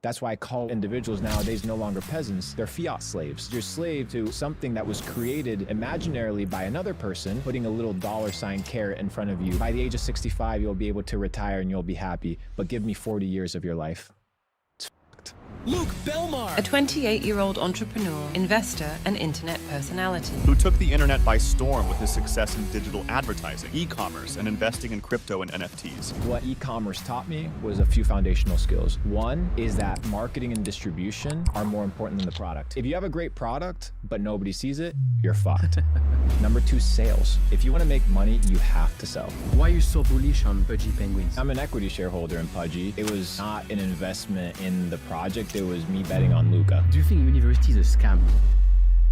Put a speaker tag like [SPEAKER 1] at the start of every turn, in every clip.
[SPEAKER 1] That's why I call individuals nowadays no longer peasants, they're fiat slaves. You're slave to something that was created imaginarily by another person, putting a little $ carrot in front of you. By the age of 65, you'll be able to retire and you'll be happy, but give me 40 years of your life.
[SPEAKER 2] Luke Belmar,
[SPEAKER 3] a 28-year-old entrepreneur, investor, and internet personality
[SPEAKER 4] who took the internet by storm with his success in digital advertising, e-commerce, and investing in crypto and NFTs.
[SPEAKER 1] What e-commerce taught me was a few foundational skills. One is that marketing and distribution are more important than the product. If you have a great product, but nobody sees it, you're fucked. Number two, sales. If you want to make money, you have to sell.
[SPEAKER 2] Why are you so bullish on Pudgy Penguins?
[SPEAKER 1] I'm an equity shareholder in Pudgy. It was not an investment in the project. It was me betting on Luca.
[SPEAKER 2] Do you think university is a scam?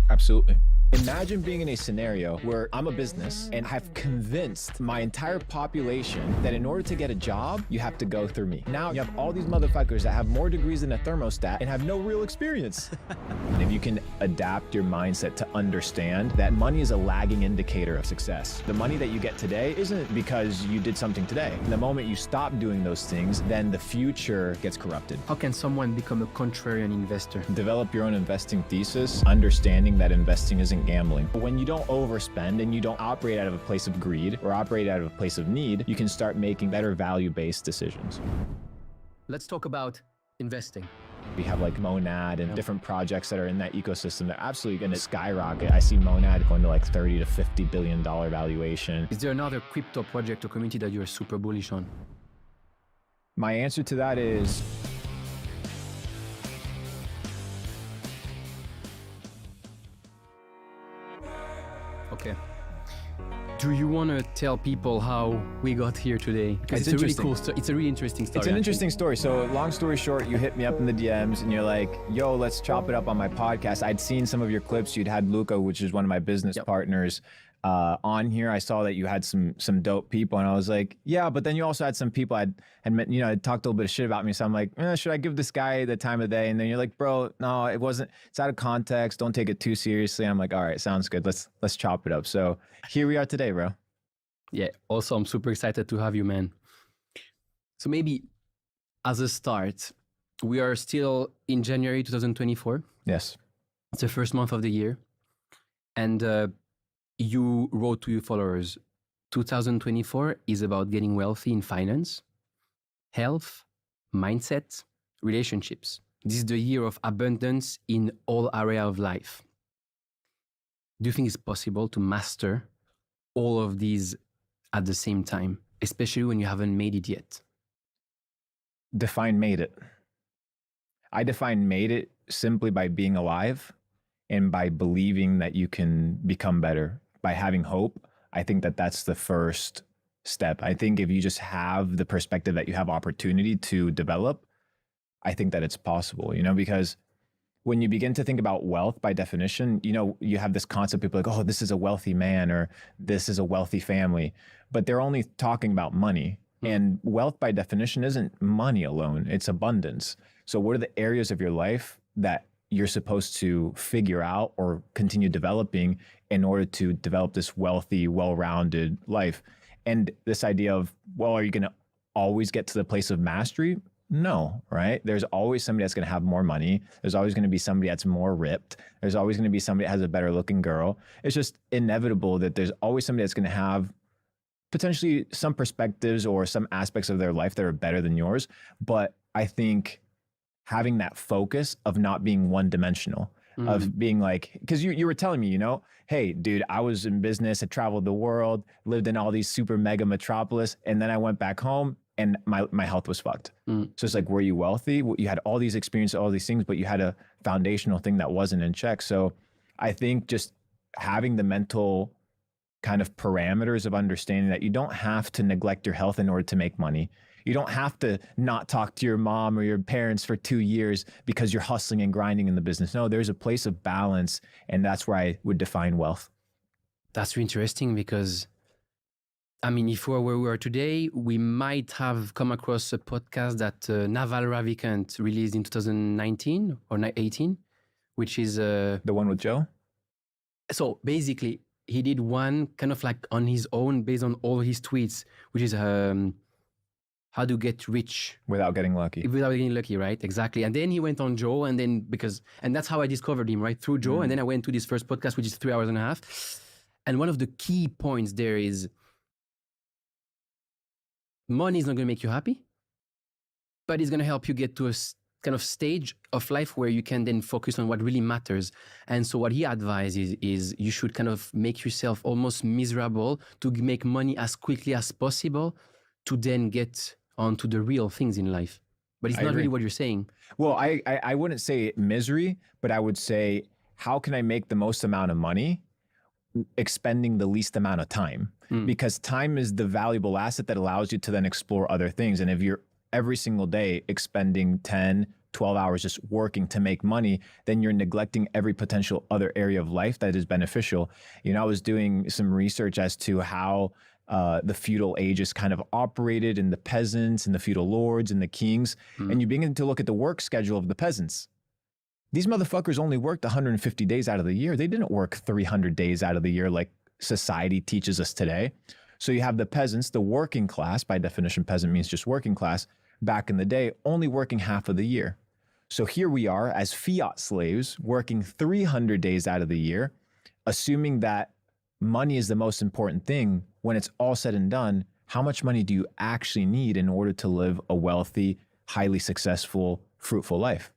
[SPEAKER 1] Absolutely. Imagine being in a scenario where I'm a business and I've convinced my entire population that in order to get a job, you have to go through me. Now you have all these motherfuckers that have more degrees than a thermostat and have no real experience. And if you can adapt your mindset to understand that money is a lagging indicator of success. The money that you get today isn't because you did something today. The moment you stop doing those things, then the future gets corrupted.
[SPEAKER 2] How can someone become a contrarian investor?
[SPEAKER 1] Develop your own investing thesis, understanding that investing isn't gambling. When you don't overspend and you don't operate out of a place of greed or operate out of a place of need, you can start making better value-based decisions.
[SPEAKER 2] Let's talk about investing.
[SPEAKER 1] We have like Monad and different projects that are in that ecosystem. They're absolutely going to skyrocket. I see Monad going to like $30 to $50 billion valuation.
[SPEAKER 2] Is there another crypto project or community that you're super bullish on?
[SPEAKER 1] My answer to that is
[SPEAKER 2] okay. Do you want to tell people how we got here today? Because it's a really cool story. It's a really interesting story.
[SPEAKER 1] It's an interesting story. So long story short, you hit me up in the DMs and you're like, yo, let's chop it up on my podcast. I'd seen some of your clips. You'd had Luca, which is one of my business partners, on here. I saw that you had some dope people and I was like, yeah, but then you also had some people I'd met, you know, I'd talked a little bit of shit about me. So I'm like, should I give this guy the time of day? And then you're like, bro, no, it wasn't, it's out of context. Don't take it too seriously. I'm like, all right, sounds good. Let's chop it up. So here we are today, bro.
[SPEAKER 2] Yeah. Also, I'm super excited to have you, man. So maybe as a start, we are still in January 2024.
[SPEAKER 1] Yes.
[SPEAKER 2] It's the first month of the year. And you wrote to your followers, 2024 is about getting wealthy in finance, health, mindset, relationships. This is the year of abundance in all areas of life. Do you think it's possible to master all of these at the same time, especially when you haven't made it yet?
[SPEAKER 1] Define made it. I define made it simply by being alive and by believing that you can become better, by having hope. I think that that's the first step. I think if you just have the perspective that you have opportunity to develop, I think that it's possible, you know, because when you begin to think about wealth by definition, you know, you have this concept, people are like, oh, this is a wealthy man or this is a wealthy family, but they're only talking about money. And wealth by definition isn't money alone, it's abundance. So what are the areas of your life that you're supposed to figure out or continue developing in order to develop this wealthy, well-rounded life? And this idea of, well, are you going to always get to the place of mastery? No, right? There's always somebody that's going to have more money. There's always going to be somebody that's more ripped. There's always going to be somebody that has a better looking girl. It's just inevitable that there's always somebody that's going to have potentially some perspectives or some aspects of their life that are better than yours. But I think having that focus of not being one dimensional, of being like, because you were telling me, you know, hey, dude, I was in business, I traveled the world, lived in all these super mega metropolis, and then I went back home and my health was fucked. So it's like, were you wealthy? You had all these experiences, all these things, but you had a foundational thing that wasn't in check. So I think just having the mental kind of parameters of understanding that you don't have to neglect your health in order to make money. You don't have to not talk to your mom or your parents for 2 years because you're hustling and grinding in the business. No, there's a place of balance, and that's where I would define wealth.
[SPEAKER 2] That's really interesting because, I mean, if we were where we are today, we might have come across a podcast that Naval Ravikant released in 2019 or 18, which is...
[SPEAKER 1] The one with Joe?
[SPEAKER 2] So basically, he did one kind of like on his own based on all his tweets, which is how to get rich
[SPEAKER 1] without getting lucky.
[SPEAKER 2] without getting lucky, right? Exactly. And then he went on Joe, and then and that's how I discovered him, right? Through Joe. And then I went to this first podcast, which is 3 hours and a half. And one of the key points there is money is not going to make you happy, but it's going to help you get to a kind of stage of life where you can then focus on what really matters. And so what he advises is you should kind of make yourself almost miserable to make money as quickly as possible to then get onto the real things in life. But it's
[SPEAKER 1] I
[SPEAKER 2] not
[SPEAKER 1] agree.
[SPEAKER 2] really what you're saying.
[SPEAKER 1] Well, I wouldn't say misery, but I would say, how can I make the most amount of money expending the least amount of time? Because time is the valuable asset that allows you to then explore other things. And if you're every single day expending 10, 12 hours just working to make money, then you're neglecting every potential other area of life that is beneficial. You know, I was doing some research as to how the feudal ages kind of operated, and the peasants and the feudal lords and the kings. And you begin to look at the work schedule of the peasants. These motherfuckers only worked 150 days out of the year. They didn't work 300 days out of the year like society teaches us today. So you have the peasants, the working class, by definition, peasant means just working class, back in the day, only working half of the year. So here we are as fiat slaves working 300 days out of the year, assuming that money is the most important thing. When it's all said and done, how much money do you actually need in order to live a wealthy, highly successful, fruitful life?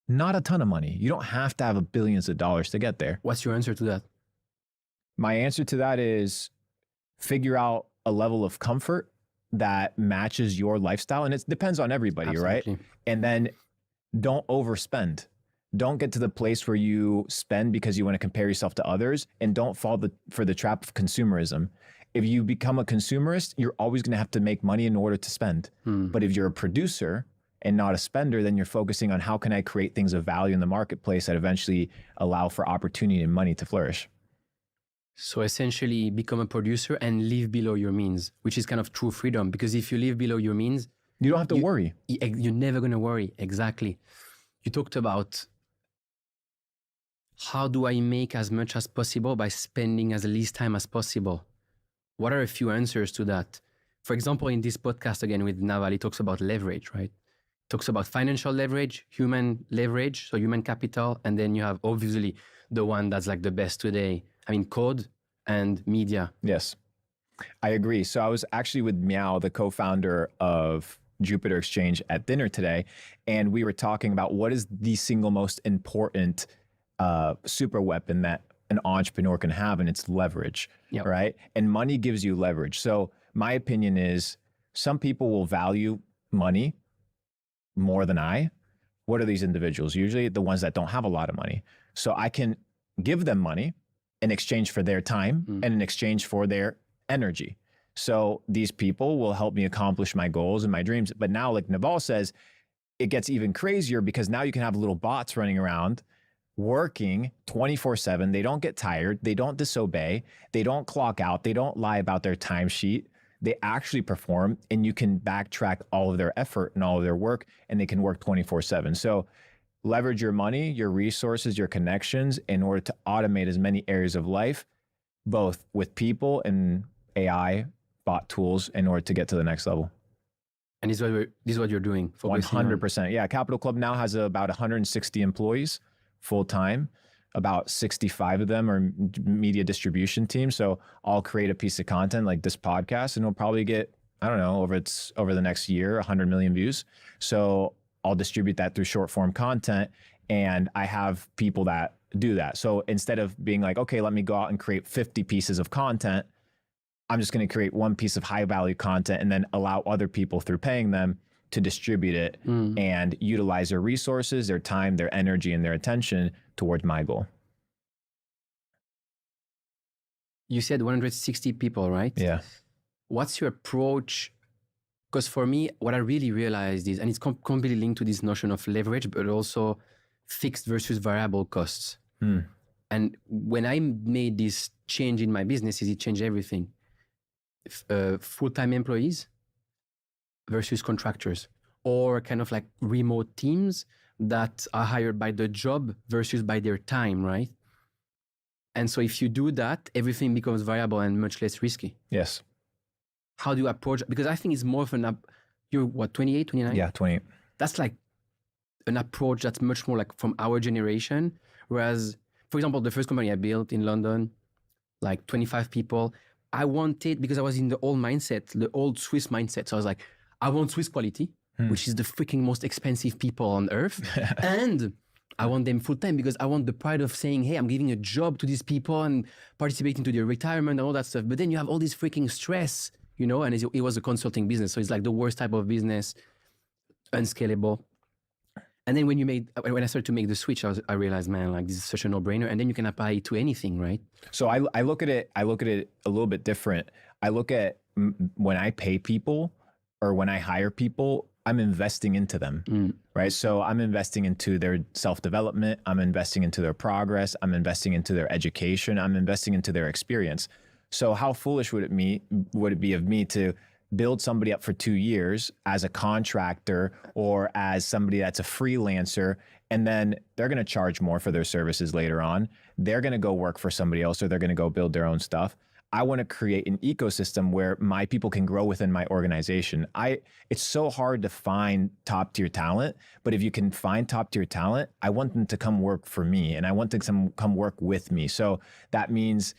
[SPEAKER 1] Not a ton of money. You don't have to have billions of dollars to get there.
[SPEAKER 2] What's your answer to that?
[SPEAKER 1] My answer to that is figure out a level of comfort that matches your lifestyle. And it depends on everybody,
[SPEAKER 2] Absolutely.
[SPEAKER 1] right? And then don't overspend. Don't get to the place where you spend because you want to compare yourself to others, and don't fall for the trap of consumerism. If you become a consumerist, you're always going to have to make money in order to spend. But if you're a producer and not a spender, then you're focusing on how can I create things of value in the marketplace that eventually allow for opportunity and money to flourish.
[SPEAKER 2] So essentially become a producer and live below your means, which is kind of true freedom. Because if you live below your means,
[SPEAKER 1] You don't have to worry.
[SPEAKER 2] you're never going to worry. Exactly. You talked about how do I make as much as possible by spending as least time as possible? What are a few answers to that? For example, in this podcast again with Naval, he talks about leverage, right? Talks about financial leverage, human leverage, so human capital, and then you have obviously the one that's like the best today. I mean, code and media.
[SPEAKER 1] Yes, I agree. So I was actually with Meow, the co-founder of Jupiter Exchange, at dinner today, and we were talking about what is the single most important super weapon that an entrepreneur can have, and it's leverage,
[SPEAKER 2] Yep.
[SPEAKER 1] right? And money gives you leverage. So my opinion is some people will value money more than I. What are these individuals? Usually the ones that don't have a lot of money. So I can give them money in exchange for their time and in exchange for their energy. So these people will help me accomplish my goals and my dreams. But now, like Naval says, it gets even crazier because now you can have little bots running around working 24/7. They don't get tired. They don't disobey. They don't clock out. They don't lie about their timesheet. They actually perform, and you can backtrack all of their effort and all of their work, and they can work 24/7. So leverage your money, your resources, your connections in order to automate as many areas of life, both with people and AI bot tools, in order to get to the next level.
[SPEAKER 2] And this is what you're doing. focusing on-
[SPEAKER 1] 100%. Yeah. Capital Club now has about 160 employees full time. About 65 of them are media distribution teams. So I'll create a piece of content like this podcast, and it'll probably get, I don't know, over the next year, 100 million views. So I'll distribute that through short form content, and I have people that do that. So instead of being like, okay, let me go out and create 50 pieces of content, I'm just going to create one piece of high value content and then allow other people, through paying them, to distribute it and utilize their resources, their time, their energy, and their attention towards my goal.
[SPEAKER 2] You said 160 people, right?
[SPEAKER 1] Yeah.
[SPEAKER 2] What's your approach? Because for me, what I really realized is, and it's completely linked to this notion of leverage, but also fixed versus variable costs. And when I made this change in my business, it changed everything. Full-time employees versus contractors, or kind of like remote teams that are hired by the job versus by their time, right? And so if you do that, everything becomes variable and much less risky.
[SPEAKER 1] Yes.
[SPEAKER 2] How do you approach? Because I think it's more of You're what, 28, 29?
[SPEAKER 1] Yeah, 20.
[SPEAKER 2] That's like an approach that's much more like from our generation. Whereas, for example, the first company I built in London, like 25 people, I wanted, because I was in the old mindset, the old Swiss mindset. So I was like, I want Swiss quality, which is the freaking most expensive people on earth. And I want them full time because I want the pride of saying, hey, I'm giving a job to these people and participating to their retirement and all that stuff. But then you have all this freaking stress, you know, and it was a consulting business. So it's like the worst type of business, unscalable. And then when I started to make the switch, I realized, man, like this is such a no-brainer. And then you can apply it to anything, right?
[SPEAKER 1] So I look at it a little bit different. I look at when I pay people or when I hire people, I'm investing into them, right? So I'm investing into their self-development. I'm investing into their progress. I'm investing into their education. I'm investing into their experience. So how foolish would it be of me to build somebody up for 2 years as a contractor or as somebody that's a freelancer, and then they're going to charge more for their services later on. They're going to go work for somebody else, or they're going to go build their own stuff. I want to create an ecosystem where my people can grow within my organization. It's so hard to find top tier talent, but if you can find top tier talent, I want them to come work for me, and I want them to come work with me. So that means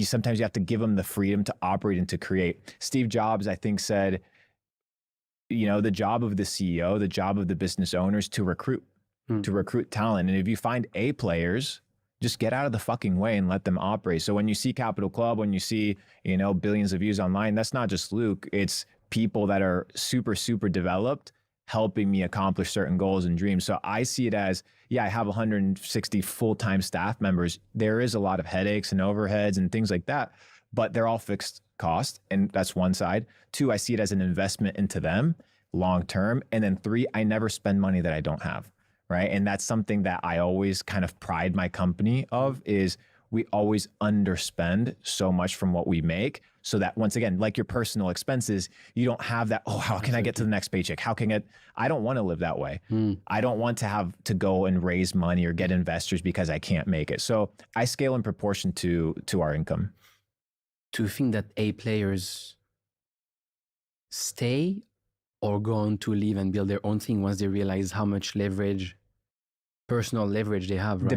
[SPEAKER 1] sometimes you have to give them the freedom to operate and to create. Steve Jobs, I think, said, you know, the job of the CEO, the job of the business owners to recruit talent. And if you find A players, just get out of the fucking way and let them operate. So when you see Capital Club, when you see, you know, billions of views online, that's not just Luke. It's people that are super, super developed, helping me accomplish certain goals and dreams. So I see it as, yeah, I have 160 full-time staff members. There is a lot of headaches and overheads and things like that, but they're all fixed cost. And that's one side. 2, I see it as an investment into them long-term. And then 3, I never spend money that I don't have, right? And that's something that I always kind of pride my company of, is we always underspend so much from what we make, so that once again, like your personal expenses, you don't have that, oh, how can I get to the next paycheck? I don't want to live that way. I don't want to have to go and raise money or get investors because I can't make it. So I scale in proportion to our income.
[SPEAKER 2] Do you think that A players stay or go on to leave and build their own thing once they realize how much personal leverage they have, right?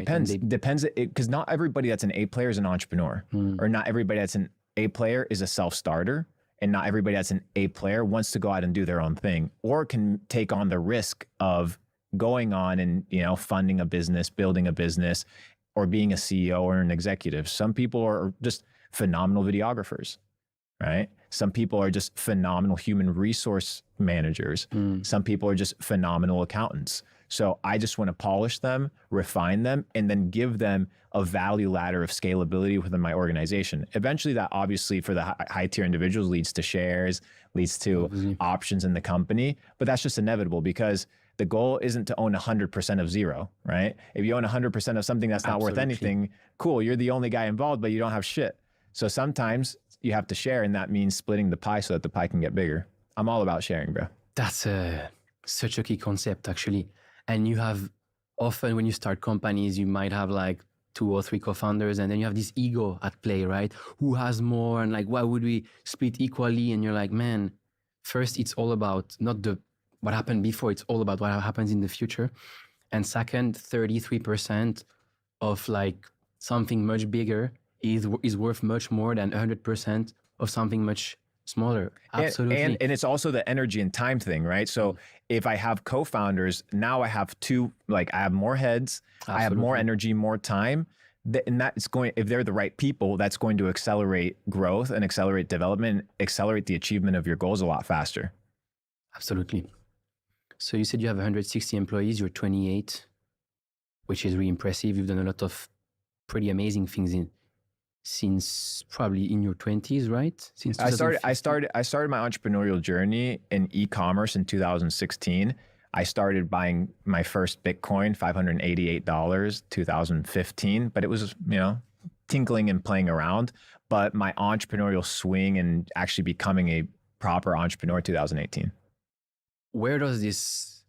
[SPEAKER 1] Depends, because not everybody that's an A player is an entrepreneur, or not everybody that's an A player is a self-starter, and not everybody that's an A player wants to go out and do their own thing, or can take on the risk of going on and, you know, funding a business, building a business, or being a CEO or an executive. Some people are just phenomenal videographers, right? Some people are just phenomenal human resource managers. Some people are just phenomenal accountants. So I just want to polish them, refine them, and then give them a value ladder of scalability within my organization. Eventually, that obviously for the high tier individuals leads to shares, leads to options in the company, but that's just inevitable, because the goal isn't to own 100% of zero, right? If you own 100% of something that's not worth anything, cool, you're the only guy involved, but you don't have shit. So sometimes you have to share, and that means splitting the pie so that the pie can get bigger. I'm all about sharing, bro.
[SPEAKER 2] That's such a key concept, actually. And you have often, when you start companies, you might have like 2 or 3 co-founders, and then you have this ego at play, right? Who has more, and like, why would we split equally? And you're like, man, first, it's all about not what happened before, it's all about what happens in the future. And second, 33% of like something much bigger is worth much more than 100% of something much smaller. Absolutely.
[SPEAKER 1] And it's also the energy and time thing, right? So if I have co-founders, now I have 2, like I have more heads, I have more energy, more time. And that's going, if they're the right people, that's going to accelerate growth and accelerate development, and accelerate the achievement of your goals a lot faster.
[SPEAKER 2] Absolutely. So you said you have 160 employees, you're 28, which is really impressive. You've done a lot of pretty amazing things since probably in your 20s, right? Since
[SPEAKER 1] I started my entrepreneurial journey in e-commerce in 2016. I started buying my first Bitcoin, $588, 2015, but it was, you know, tinkling and playing around. But my entrepreneurial swing and actually becoming a proper entrepreneur, 2018.
[SPEAKER 2] Where does this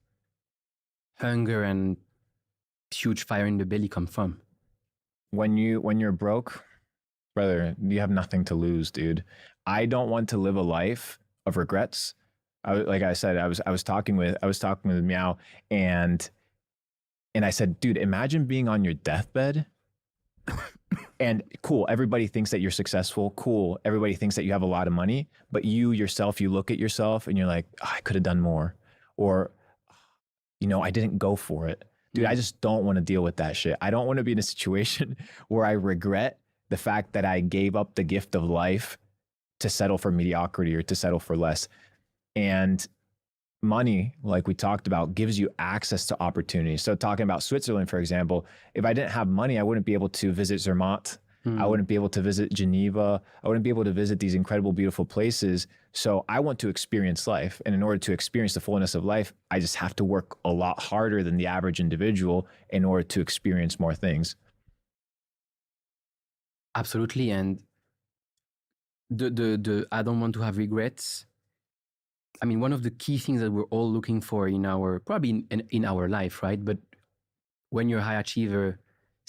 [SPEAKER 2] hunger and huge fire in the belly come from?
[SPEAKER 1] When you're broke, brother, you have nothing to lose, dude. I don't want to live a life of regrets. like I said, I was talking with Meow, and I said, dude, imagine being on your deathbed. And cool, everybody thinks that you're successful. Cool, everybody thinks that you have a lot of money, but you yourself, you look at yourself and you're like, oh, I could have done more, or I didn't go for it. Dude, I just don't want to deal with that shit. I don't want to be in a situation where I regret the fact that I gave up the gift of life to settle for mediocrity or to settle for less. And money, like we talked about, gives you access to opportunities. So talking about Switzerland, for example, if I didn't have money, I wouldn't be able to visit Zermatt. I wouldn't be able to visit Geneva. I wouldn't be able to visit these incredible, beautiful places. So I want to experience life. And in order to experience the fullness of life, I just have to work a lot harder than the average individual in order to experience more things.
[SPEAKER 2] Absolutely. And the I don't want to have regrets. I mean, one of the key things that we're all looking for in our, probably in our life, right? But when you're a high achiever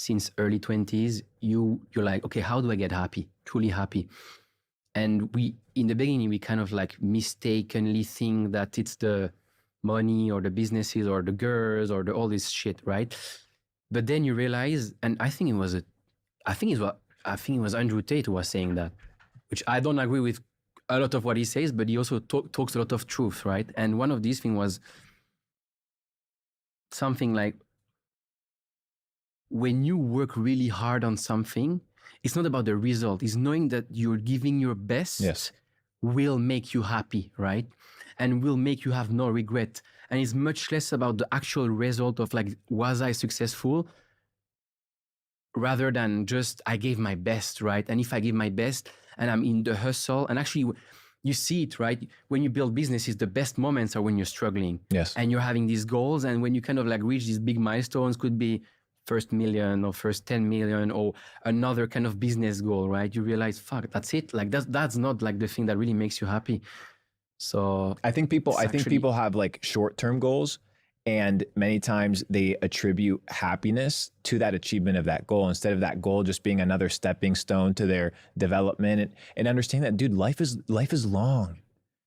[SPEAKER 2] since early 20s, you're like, okay, how do I get happy, truly happy? And in the beginning, we kind of like mistakenly think that it's the money or the businesses or the girls or all this shit, right? But then you realize, and I think it was Andrew Tate who was saying that, which I don't agree with a lot of what he says, but he also talks a lot of truth, right? And one of these things was something like, when you work really hard on something, it's not about the result. It's knowing that you're giving your best will make you happy, right? And will make you have no regret. And it's much less about the actual result of like, was I successful? Rather than just, I gave my best, right? And if I give my best and I'm in the hustle, and actually you see it, right? When you build businesses, the best moments are when you're struggling.
[SPEAKER 1] Yes.
[SPEAKER 2] And you're having these goals. And when you kind of like reach these big milestones, could be first million or first 10 million or another kind of business goal, right? You realize, fuck, that's it. Like that's not like the thing that really makes you happy. So
[SPEAKER 1] I think people have like short-term goals, and many times they attribute happiness to that achievement of that goal instead of that goal just being another stepping stone to their development, and understand that, dude, life is long.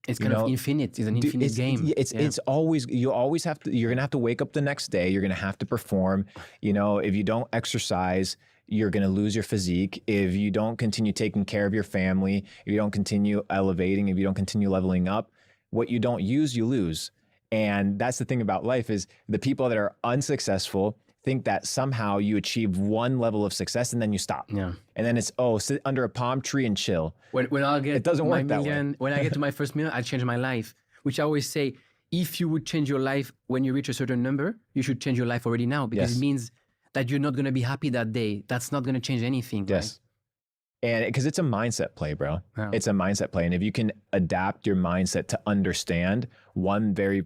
[SPEAKER 2] It's kind of infinite. It's an infinite game.
[SPEAKER 1] It's always, you're going to have to wake up the next day. You're going to have to perform. If you don't exercise, you're going to lose your physique. If you don't continue taking care of your family, if you don't continue elevating, if you don't continue leveling up, what you don't use, you lose. And that's the thing about life, is the people that are unsuccessful think that somehow you achieve one level of success and then you stop.
[SPEAKER 2] Yeah.
[SPEAKER 1] And then it's, sit under a palm tree and chill.
[SPEAKER 2] When I get
[SPEAKER 1] it doesn't work that
[SPEAKER 2] million,
[SPEAKER 1] way.
[SPEAKER 2] When I get to my first million, I change my life, which I always say, if you would change your life when you reach a certain number, you should change your life already now, because it means that you're not going to be happy that day. That's not going to change anything.
[SPEAKER 1] Yes. Right? And because it's a mindset play, bro.
[SPEAKER 2] Yeah.
[SPEAKER 1] It's a mindset play. And if you can adapt your mindset to understand one very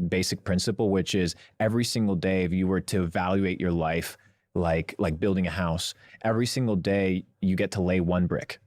[SPEAKER 1] basic principle, which is every single day, if you were to evaluate your life like building a house, every single day you get to lay one brick.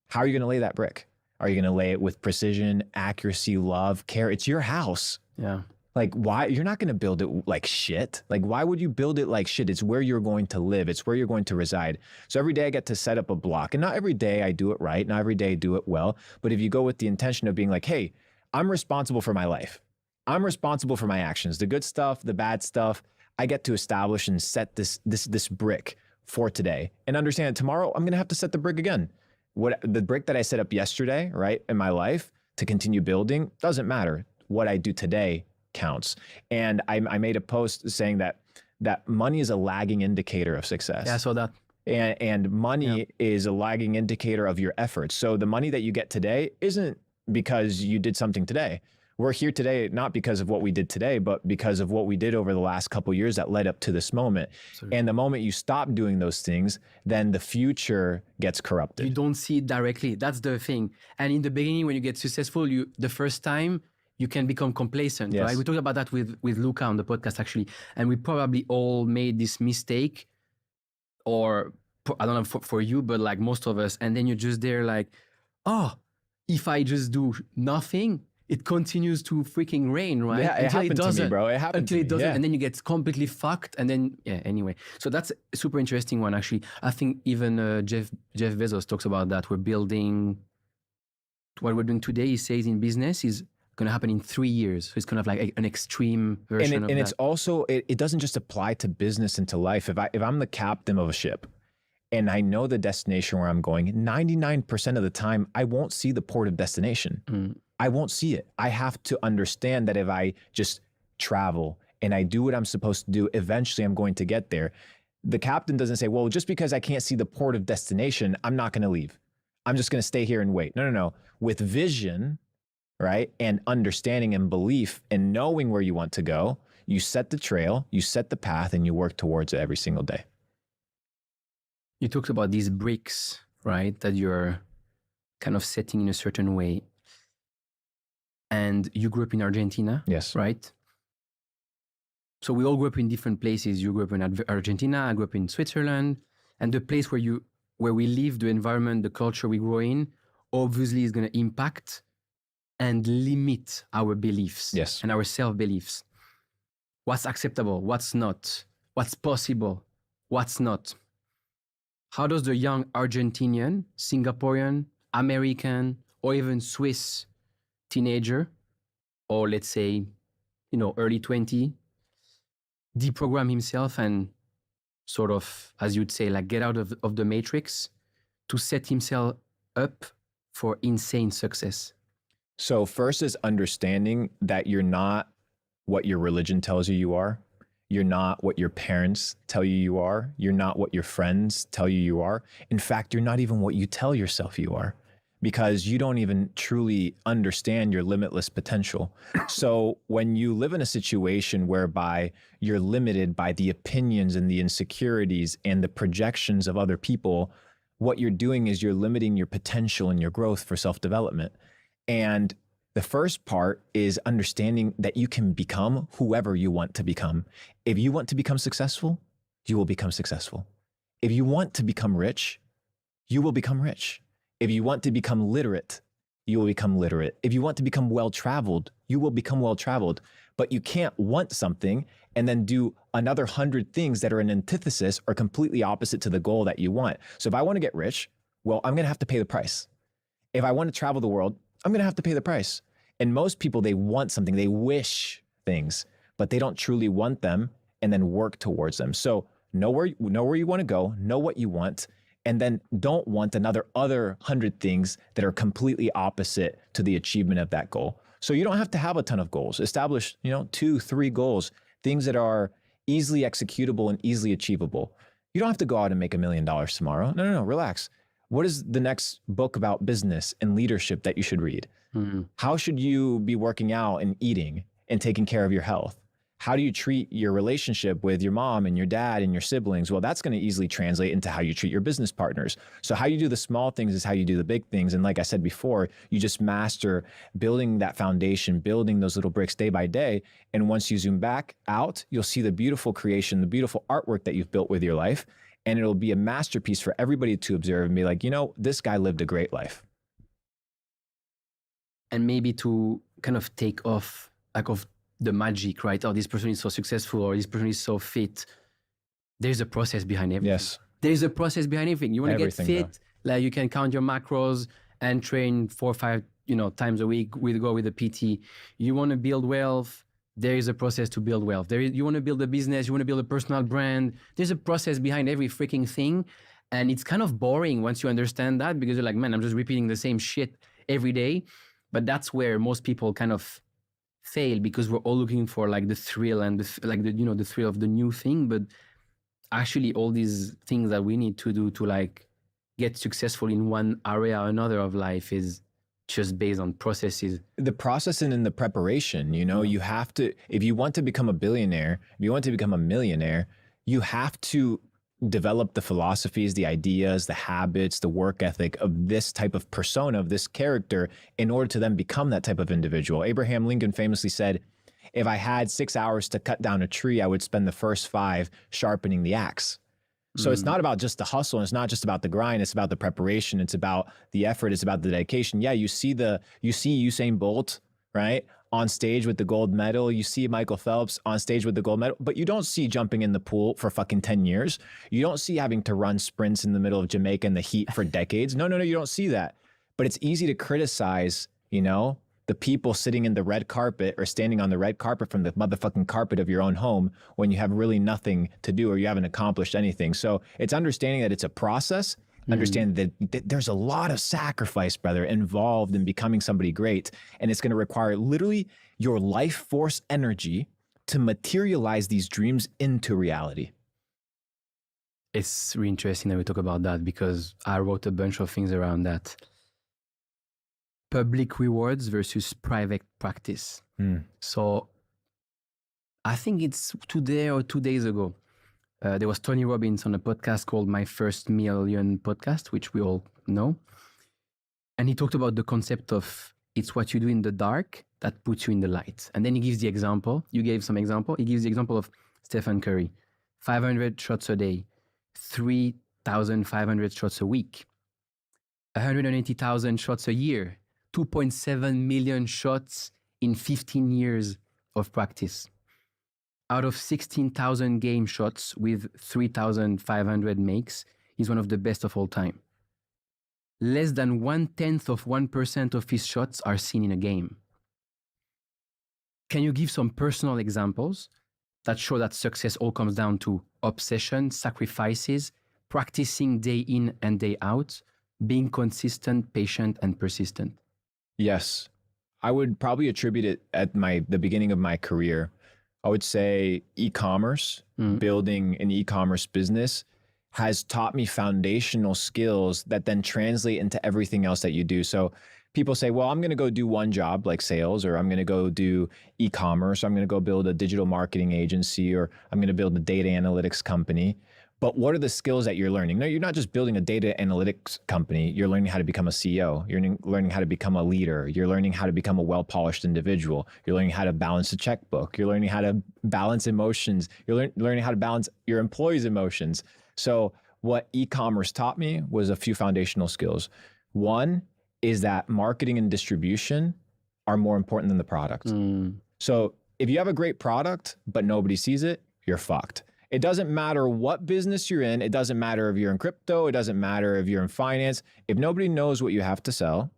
[SPEAKER 1] How are you going to lay that brick? Are you going to lay it with precision, accuracy, love, care? It's your house.
[SPEAKER 2] Yeah.
[SPEAKER 1] Like, why? You're not going to build it like shit. Like, why would you build it like shit? It's where you're going to live. It's where you're going to reside. So every day I get to set up a block, and not every day I do it right. Not every day I do it well. But if you go with the intention of being like, hey, I'm responsible for my life. I'm responsible for my actions, the good stuff, the bad stuff. I get to establish and set this brick for today, and understand that tomorrow I'm going to have to set the brick again. The brick that I set up yesterday, right, in my life to continue building, doesn't matter. What I do today counts. And I made a post saying that money is a lagging indicator of success.
[SPEAKER 2] Yeah, I saw that.
[SPEAKER 1] And money is a lagging indicator of your efforts. So the money that you get today isn't because you did something today. We're here today, not because of what we did today, but because of what we did over the last couple of years that led up to this moment. Absolutely. And the moment you stop doing those things, then the future gets corrupted.
[SPEAKER 2] You don't see it directly. That's the thing. And in the beginning, when you get successful, the first time, you can become complacent, right? We talked about that with Luca on the podcast, actually. And we probably all made this mistake, or I don't know for you, but like most of us. And then you're just there like, oh, if I just do nothing, it continues to freaking rain, right?
[SPEAKER 1] Yeah, it happened to me, bro. It happened
[SPEAKER 2] until
[SPEAKER 1] to
[SPEAKER 2] it doesn't,
[SPEAKER 1] me. Yeah.
[SPEAKER 2] and then you get completely fucked. And then, anyway. So that's a super interesting one, actually. I think even Jeff Bezos talks about that. We're building, what we're doing today, he says in business, is going to happen in 3 years. So it's kind of like an extreme version of that.
[SPEAKER 1] And it's also, it doesn't just apply to business and to life. If I'm the captain of a ship and I know the destination where I'm going, 99% of the time, I won't see the port of destination. I won't see it. I have to understand that if I just travel and I do what I'm supposed to do, eventually I'm going to get there. The captain doesn't say, well, just because I can't see the port of destination, I'm not going to leave. I'm just going to stay here and wait. No. With vision, right, and understanding and belief and knowing where you want to go, you set the trail, you set the path, and you work towards it every single day.
[SPEAKER 2] You talked about these bricks, right, that you're kind of setting in a certain way. And you grew up in Argentina,
[SPEAKER 1] Yes.
[SPEAKER 2] right? So we all grew up in different places. You grew up in Argentina, I grew up in Switzerland. And the place where we live, the environment, the culture we grow in, obviously is going to impact and limit our beliefs
[SPEAKER 1] Yes.
[SPEAKER 2] and our self-beliefs. What's acceptable, what's not, what's possible, what's not. How does the young Argentinian, Singaporean, American, or even Swiss teenager, or let's say, early 20, deprogram himself and sort of, as you'd say, like get out of the matrix to set himself up for insane success?
[SPEAKER 1] So first is understanding that you're not what your religion tells you are. You're not what your parents tell you are. You're not what your friends tell you are. In fact, you're not even what you tell yourself you are, because you don't even truly understand your limitless potential. So when you live in a situation whereby you're limited by the opinions and the insecurities and the projections of other people, what you're doing is you're limiting your potential and your growth for self-development. And the first part is understanding that you can become whoever you want to become. If you want to become successful, you will become successful. If you want to become rich, you will become rich. If you want to become literate, you will become literate. If you want to become well-traveled, you will become well-traveled. But you can't want something and then do another 100 things that are an antithesis or completely opposite to the goal that you want. So if I want to get rich, well, I'm going to have to pay the price. If I want to travel the world, I'm going to have to pay the price. And most people, they want something, they wish things, but they don't truly want them and then work towards them. So know where you want to go, know what you want, and then don't want other 100 things that are completely opposite to the achievement of that goal. So you don't have to have a ton of goals. Establish, 2, 3 goals, things that are easily executable and easily achievable. You don't have to go out and make $1 million tomorrow. No, relax. What is the next book about business and leadership that you should read? Mm-hmm. How should you be working out and eating and taking care of your health? How do you treat your relationship with your mom and your dad and your siblings? Well, that's going to easily translate into how you treat your business partners. So how you do the small things is how you do the big things. And like I said before, you just master building that foundation, building those little bricks day by day. And once you zoom back out, you'll see the beautiful creation, the beautiful artwork that you've built with your life. And it'll be a masterpiece for everybody to observe and be like, this guy lived a great life.
[SPEAKER 2] And maybe to kind of take off the magic, right? Oh, this person is so successful, or this person is so fit. There's a process behind everything.
[SPEAKER 1] Yes.
[SPEAKER 2] There's a process behind everything. You want to get fit, like you can count your macros and train 4 or 5, times a week go with a PT. You want to build wealth. There is a process to build wealth. You want to build a business, you want to build a personal brand. There's a process behind every freaking thing. And it's kind of boring once you understand that, because you're like, man, I'm just repeating the same shit every day. But that's where most people kind of fail, because we're all looking for like the thrill and the thrill of the new thing. But actually all these things that we need to do to like get successful in one area or another of life is just based on processes.
[SPEAKER 1] The process and in the preparation, you have to, if you want to become a billionaire, if you want to become a millionaire, you have to develop the philosophies, the ideas, the habits, the work ethic of this type of persona, of this character, in order to then become that type of individual. Abraham Lincoln famously said, if I had 6 hours to cut down a tree, I would spend the first 5 sharpening the axe. So it's not about just the hustle, and it's not just about the grind, it's about the preparation, it's about the effort, it's about the dedication. Yeah, you see Usain Bolt, right, on stage with the gold medal. You see Michael Phelps on stage with the gold medal, but you don't see jumping in the pool for fucking 10 years. You don't see having to run sprints in the middle of Jamaica in the heat for decades. No, you don't see that. But it's easy to criticize, the people sitting in the red carpet or standing on the red carpet from the motherfucking carpet of your own home when you have really nothing to do or you haven't accomplished anything. So it's understanding that it's a process, understand that there's a lot of sacrifice, brother, involved in becoming somebody great. And it's going to require literally your life force energy to materialize these dreams into reality.
[SPEAKER 2] It's really interesting that we talk about that because I wrote a bunch of things around that. Public rewards versus private practice. So I think it's today or 2 days ago, there was Tony Robbins on a podcast called My First Million Podcast, which we all know. And he talked about the concept of it's what you do in the dark that puts you in the light. And then he gives the example. You gave some example. He gives the example of Stephen Curry, 500 shots a day, 3,500 shots a week, 180,000 shots a year, 2.7 million shots in 15 years of practice. Out of 16,000 game shots with 3,500 makes, he's one of the best of all time. Less than 0.1% of his shots are seen in a game. Can you give some personal examples that show that success all comes down to obsession, sacrifices, practicing day in and day out, being consistent, patient, and persistent?
[SPEAKER 1] Yes. I would probably attribute it at the beginning of my career. I would say e-commerce, building an e-commerce business has taught me foundational skills that then translate into everything else that you do. So people say, well, I'm going to go do one job like sales, or I'm going to go do e-commerce, or I'm going to go build a digital marketing agency, or I'm going to build a data analytics company. But what are the skills that you're learning? No, you're not just building a data analytics company. You're learning how to become a CEO. You're learning how to become a leader. You're learning how to become a well-polished individual. You're learning how to balance a checkbook. You're learning how to balance emotions. You're learning how to balance your employees' emotions. So what e-commerce taught me was a few foundational skills. One is that marketing and distribution are more important than the product. So if you have a great product, but nobody sees it, you're fucked. It doesn't matter what business you're in. It doesn't matter if you're in crypto. It doesn't matter if you're in finance. If nobody knows what you have to sell,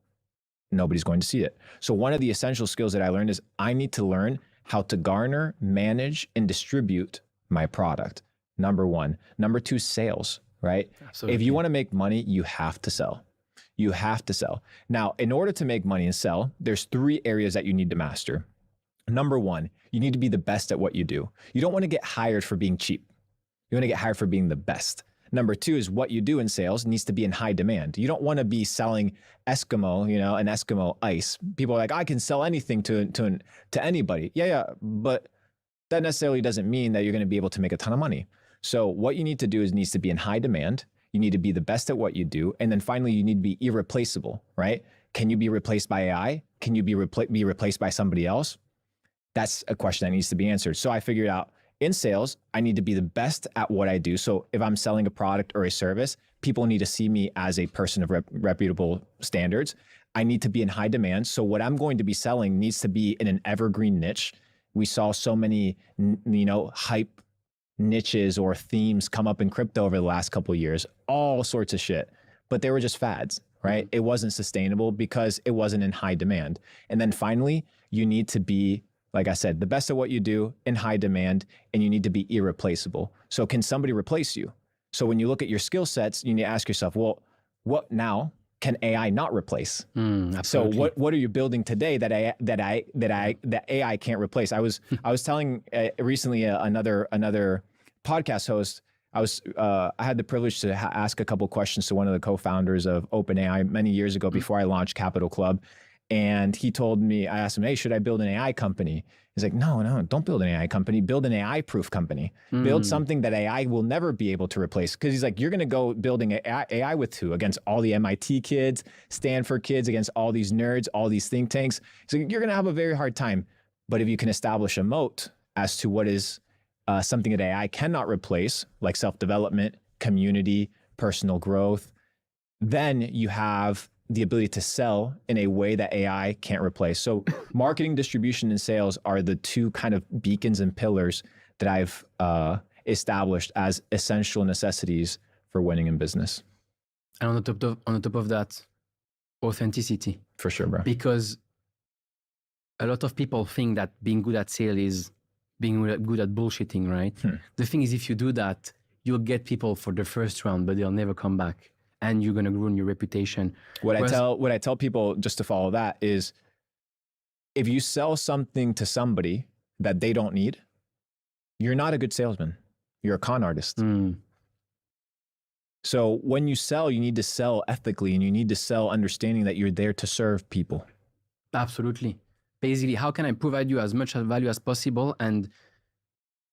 [SPEAKER 1] nobody's going to see it. So one of the essential skills that I learned is I need to learn how to garner, manage, and distribute my product. Number one. Number two, sales, right? Absolutely. If you want to make money, you have to sell. You have to sell. Now, in order to make money and sell, there's 3 areas that you need to master. Number one, you need to be the best at what you do. You don't want to get hired for being cheap. You want to get hired for being the best. Number two is what you do in sales needs to be in high demand. You don't want to be selling Eskimo, an Eskimo ice. People are like, I can sell anything to anybody. Yeah, but that necessarily doesn't mean that you're going to be able to make a ton of money. So what you need to do is needs to be in high demand. You need to be the best at what you do. And then finally, you need to be irreplaceable, right? Can you be replaced by AI? Can you be replaced by somebody else? That's a question that needs to be answered. So I figured out in sales, I need to be the best at what I do. So if I'm selling a product or a service, people need to see me as a person of reputable standards. I need to be in high demand. So what I'm going to be selling needs to be in an evergreen niche. We saw so many, hype niches or themes come up in crypto over the last couple of years, all sorts of shit, but they were just fads, right? It wasn't sustainable because it wasn't in high demand. And then finally, you need to be, like I said, the best at what you do in high demand, and you need to be irreplaceable. So can somebody replace you? So when you look at your skill sets, you need to ask yourself, well, what now can AI not replace? So what are you building today that AI can't replace? I was telling recently another podcast host, I had the privilege to ask a couple questions to one of the co-founders of OpenAI many years ago before I launched Capital Club. And he told me, I asked him, hey, should I build an AI company? He's like, no, don't build an AI company. Build an AI-proof company. Build something that AI will never be able to replace. Because he's like, you're going to go building AI with who? Against all the MIT kids, Stanford kids, against all these nerds, all these think tanks. So you're going to have a very hard time. But if you can establish a moat as to what is something that AI cannot replace, like self-development, community, personal growth, then you have the ability to sell in a way that AI can't replace. So marketing, distribution, and sales are the 2 kind of beacons and pillars that I've established as essential necessities for winning in business.
[SPEAKER 2] And on the top of that, authenticity.
[SPEAKER 1] For sure, bro.
[SPEAKER 2] Because a lot of people think that being good at sales is being good at bullshitting, right? The thing is, if you do that, you'll get people for the first round, but they'll never come back, and you're gonna ruin your reputation.
[SPEAKER 1] What I tell people, just to follow that, is if you sell something to somebody that they don't need, you're not a good salesman. You're a con artist. So when you sell, you need to sell ethically, and you need to sell understanding that you're there to serve people.
[SPEAKER 2] Absolutely. Basically, how can I provide you as much value as possible? And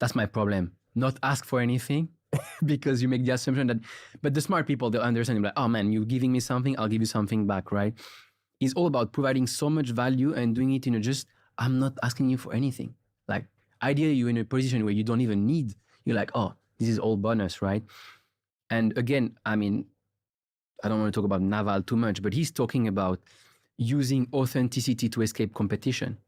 [SPEAKER 2] that's my problem. Not ask for anything because you make the assumption that, but the smart people, they'll understand, like, oh man, you're giving me something, I'll give you something back, right? It's all about providing so much value and doing it in a just, I'm not asking you for anything. Like, ideally, you're in a position where you don't even need, you're like, oh, this is all bonus, right? And again, I mean, I don't want to talk about Naval too much, but he's talking about using authenticity to escape competition.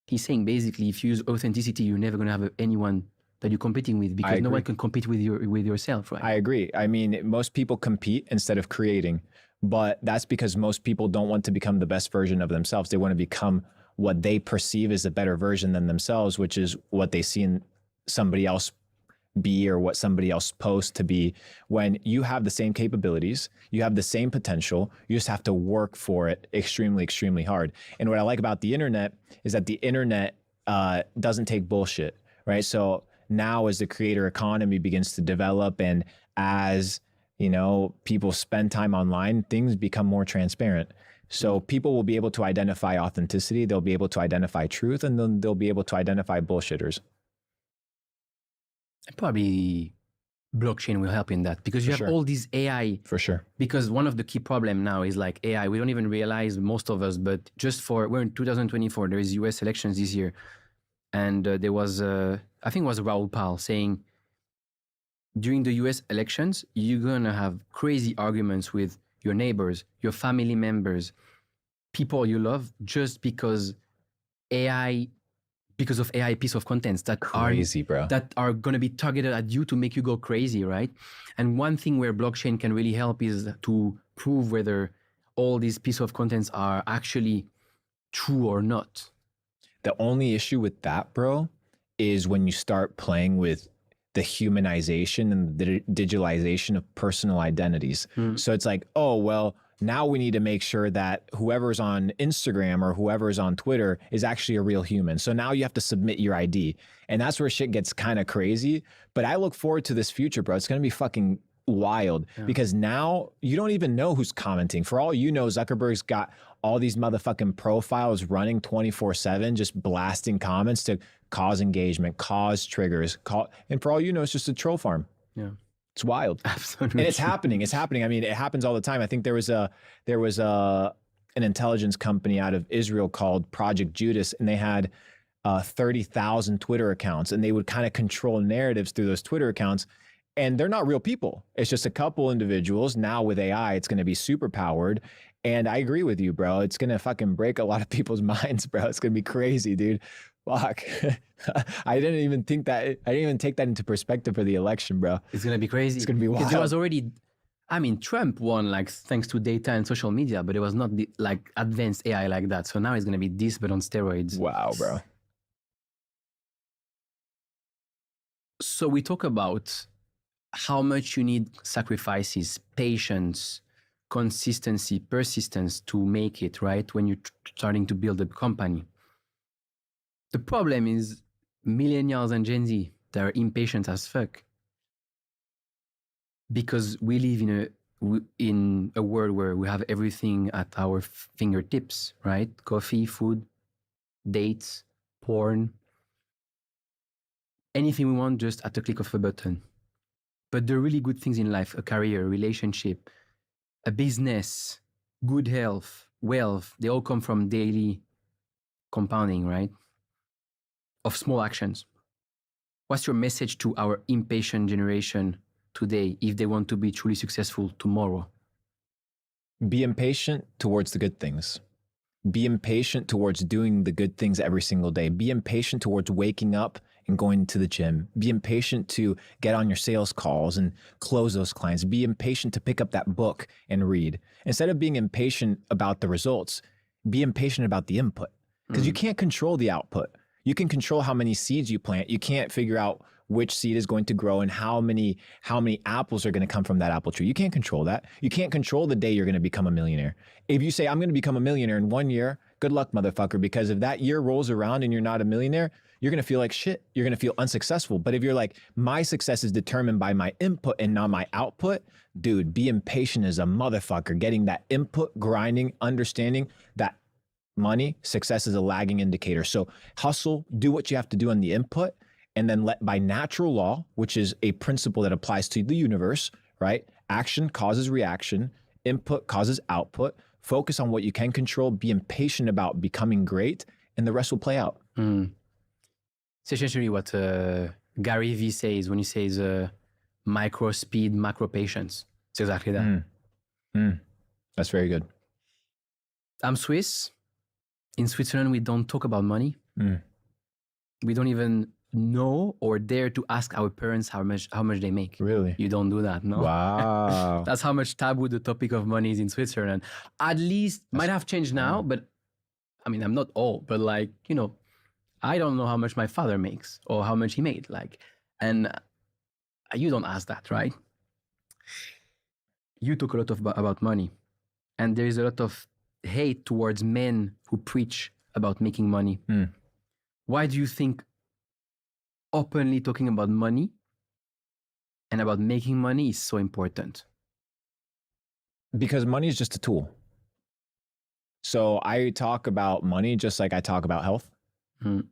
[SPEAKER 2] He's saying basically, if you use authenticity, you're never going to have anyone that you're competing with, because no one can compete with yourself, right?
[SPEAKER 1] I agree. I mean, most people compete instead of creating, but that's because most people don't want to become the best version of themselves. They want to become what they perceive as a better version than themselves, which is what they see in somebody else be or what somebody else posts to be. When you have the same capabilities, you have the same potential, you just have to work for it extremely, extremely hard. And what I like about the internet is that the internet doesn't take bullshit, right? So now as the creator economy begins to develop, and as you know, people spend time online, things become more transparent. So people will be able to identify authenticity, they'll be able to identify truth, and then they'll be able to identify bullshitters.
[SPEAKER 2] Probably blockchain will help in that, because you have all these AI.
[SPEAKER 1] For sure. Because
[SPEAKER 2] one of the key problem now is like AI. We don't even realize, most of us, but we're in 2024, there is US elections this year. And there was, I think it was Raoul Pal saying, during the US elections, you're gonna have crazy arguments with your neighbors, your family members, people you love, just because of AI piece of contents that are going to be targeted at you to make you go crazy, right? And one thing where blockchain can really help is to prove whether all these piece of contents are actually true or not.
[SPEAKER 1] The only issue with that, bro, is when you start playing with the humanization and the digitalization of personal identities. So it's like, oh, well, now we need to make sure that whoever's on Instagram or whoever's on Twitter is actually a real human. So now you have to submit your ID. And that's where shit gets kind of crazy. But I look forward to this future, bro. It's going to be fucking wild, because now you don't even know who's commenting. For all you know, Zuckerberg's got all these motherfucking profiles running 24/7, just blasting comments to cause engagement, cause triggers, and for all you know, it's just a troll farm.
[SPEAKER 2] Yeah.
[SPEAKER 1] It's wild.
[SPEAKER 2] Absolutely.
[SPEAKER 1] And it's happening. It's happening. I mean, it happens all the time. I think there was an intelligence company out of Israel called Project Judas, and they had 30,000 Twitter accounts, and they would kind of control narratives through those Twitter accounts. And they're not real people. It's just a couple individuals. Now with AI, it's going to be super powered. And I agree with you, bro. It's going to fucking break a lot of people's minds, bro. It's going to be crazy, dude. Fuck. I didn't even take that into perspective for the election, bro.
[SPEAKER 2] It's going to be crazy.
[SPEAKER 1] It's going to be wild.
[SPEAKER 2] There was already, I mean, Trump won like thanks to data and social media, but it was not like advanced AI like that. So now it's going to be this, but on steroids.
[SPEAKER 1] Wow, bro.
[SPEAKER 2] So we talk about how much you need sacrifices, patience, consistency, persistence to make it, right? When you're starting to build a company. The problem is millennials and Gen Z, they're impatient as fuck. Because we live in a world where we have everything at our fingertips, right? Coffee, food, dates, porn, anything we want just at the click of a button. But the really good things in life, a career, a relationship, a business, good health, wealth, they all come from daily compounding, right? Of small actions. What's your message to our impatient generation today if they want to be truly successful tomorrow?
[SPEAKER 1] Be impatient towards the good things. Be impatient towards doing the good things every single day. Be impatient towards waking up and going to the gym. Be impatient to get on your sales calls and close those clients. Be impatient to pick up that book and read. Instead of being impatient about the results, be impatient about the input. because you can't control the output. You can control how many seeds you plant. You can't figure out which seed is going to grow and how many apples are going to come from that apple tree. You can't control that. You can't control the day you're going to become a millionaire. If you say, I'm going to become a millionaire in 1 year, good luck, motherfucker, because if that year rolls around and you're not a millionaire, you're going to feel like shit. You're going to feel unsuccessful. But if you're like, my success is determined by my input and not my output, dude, being patient as a motherfucker, getting that input, grinding, understanding that money, success is a lagging indicator. So hustle, do what you have to do on the input, and then let by natural law, which is a principle that applies to the universe, right? Action causes reaction, input causes output. Focus on what you can control, be impatient about becoming great, and the rest will play out.
[SPEAKER 2] It's essentially what Gary Vee says when he says micro speed, macro patience. It's exactly that.
[SPEAKER 1] That's very good.
[SPEAKER 2] I'm Swiss. In Switzerland, we don't talk about money. We don't even know or dare to ask our parents how much they make.
[SPEAKER 1] Really?
[SPEAKER 2] You don't do that, no?
[SPEAKER 1] Wow.
[SPEAKER 2] That's how much taboo the topic of money is in Switzerland. At least, might have changed now, but I mean, I'm not old, but like, you know, I don't know how much my father makes or how much he made. Like, and you don't ask that, right? You talk a lot about money, and there is a lot of hate towards men who preach about making money. Why do you think openly talking about money and about making money is so important?
[SPEAKER 1] Because money is just a tool. So I talk about money just like I talk about health,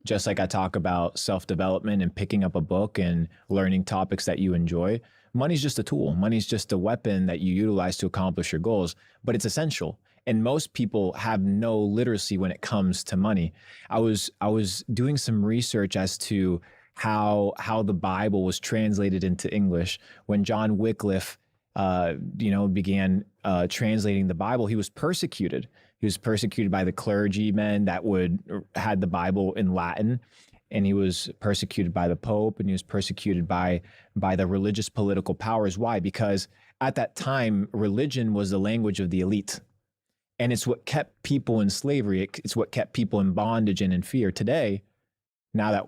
[SPEAKER 1] just like I talk about self-development and picking up a book and learning topics that you enjoy. Money's just a tool. Money's just a weapon that you utilize to accomplish your goals, but it's essential. And most people have no literacy when it comes to money. I was doing some research as to how the Bible was translated into English. When John Wycliffe, began translating the Bible, he was persecuted. He was persecuted by the clergymen that had the Bible in Latin, and he was persecuted by the Pope, and he was persecuted by the religious political powers. Why? Because at that time, religion was the language of the elite. And it's what kept people in slavery. It's what kept people in bondage and in fear. Today, now that,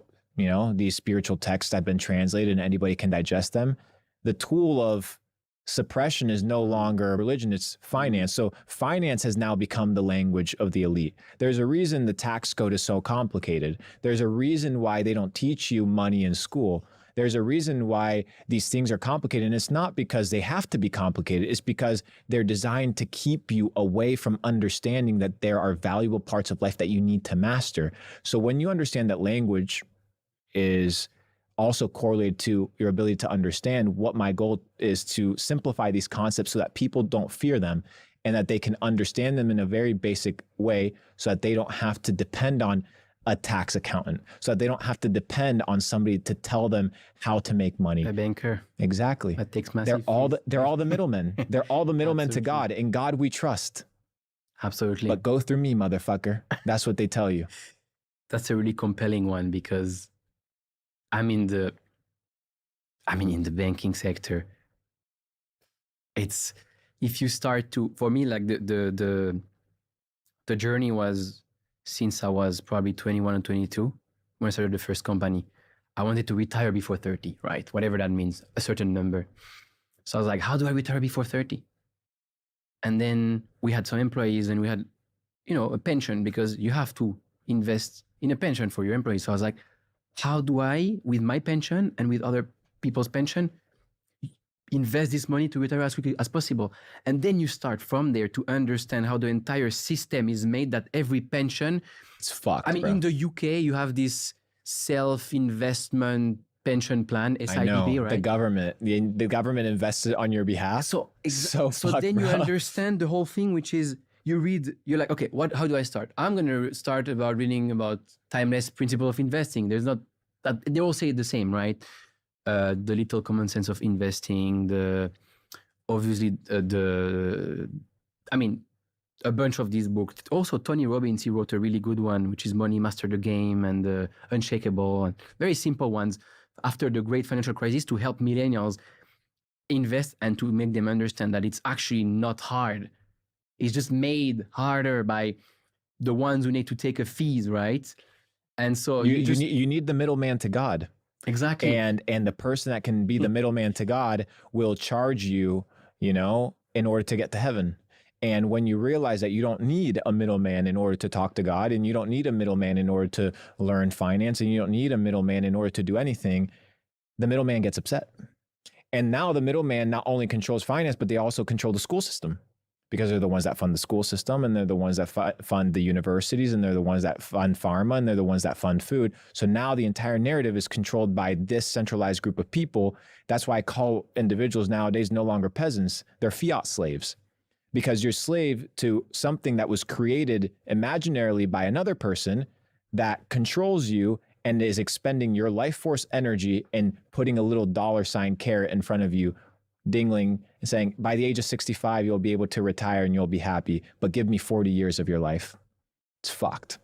[SPEAKER 1] these spiritual texts have been translated and anybody can digest them, the tool of suppression is no longer religion, it's finance. So finance has now become the language of the elite. There's a reason the tax code is so complicated. There's a reason why they don't teach you money in school. There's a reason why these things are complicated. And it's not because they have to be complicated. It's because they're designed to keep you away from understanding that there are valuable parts of life that you need to master. So when you understand that language is also correlated to your ability to understand, what my goal is to simplify these concepts so that people don't fear them and that they can understand them in a very basic way so that they don't have to depend on a tax accountant, so that they don't have to depend on somebody to tell them how to make money.
[SPEAKER 2] A banker.
[SPEAKER 1] Exactly.
[SPEAKER 2] That takes massive
[SPEAKER 1] they're all the middlemen. They're all the middlemen to God. In God we trust.
[SPEAKER 2] Absolutely.
[SPEAKER 1] But go through me, motherfucker. That's what they tell you.
[SPEAKER 2] That's a really compelling one, because I'm in the banking sector. It's, if you start to, for me, like the journey was since I was probably 21 and 22 when I started the first company. I wanted to retire before 30, right? Whatever that means, a certain number. So I was like, how do I retire before 30? And then we had some employees and we had, a pension, because you have to invest in a pension for your employees. So I was like, how do I, with my pension and with other people's pension, invest this money to retire as quickly as possible? And then you start from there to understand how the entire system is made, that every pension,
[SPEAKER 1] it's fucked.
[SPEAKER 2] bro. In the UK, you have this self-investment pension plan, SIPP,
[SPEAKER 1] I know,
[SPEAKER 2] right?
[SPEAKER 1] The government invested on your behalf.
[SPEAKER 2] So
[SPEAKER 1] fucked,
[SPEAKER 2] then you
[SPEAKER 1] bro.
[SPEAKER 2] understand the whole thing, which is you're like, okay, how do I start? I'm going to start about reading about timeless principle of investing. There's not that, they all say the same, right? The little common sense of investing, a bunch of these books. Also, Tony Robbins, he wrote a really good one, which is Money Master the Game and Unshakable, and very simple ones after the great financial crisis to help millennials invest and to make them understand that it's actually not hard. It's just made harder by the ones who need to take a fees, right? And so
[SPEAKER 1] you need the middleman to God.
[SPEAKER 2] Exactly.
[SPEAKER 1] And the person that can be the middleman to God will charge you, in order to get to heaven. And when you realize that you don't need a middleman in order to talk to God, and you don't need a middleman in order to learn finance, and you don't need a middleman in order to do anything, the middleman gets upset. And now the middleman not only controls finance, but they also control the school system, because they're the ones that fund the school system, and they're the ones that fund the universities, and they're the ones that fund pharma, and they're the ones that fund food. So now the entire narrative is controlled by this centralized group of people. That's why I call individuals nowadays no longer peasants. They're fiat slaves, because you're slave to something that was created imaginarily by another person that controls you and is expending your life force energy and putting a little $ carrot in front of you, dingling, and saying, by the age of 65, you'll be able to retire and you'll be happy, but give me 40 years of your life. It's fucked.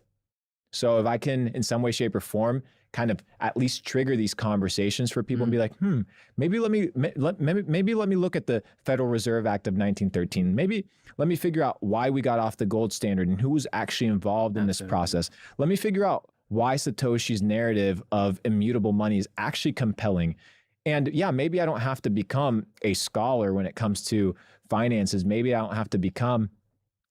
[SPEAKER 1] So if I can, in some way, shape, or form, kind of at least trigger these conversations for people and be like, maybe let me look at the Federal Reserve Act of 1913. Maybe let me figure out why we got off the gold standard and who was actually involved in this process. Let me figure out why Satoshi's narrative of immutable money is actually compelling. And yeah, maybe I don't have to become a scholar when it comes to finances. Maybe I don't have to become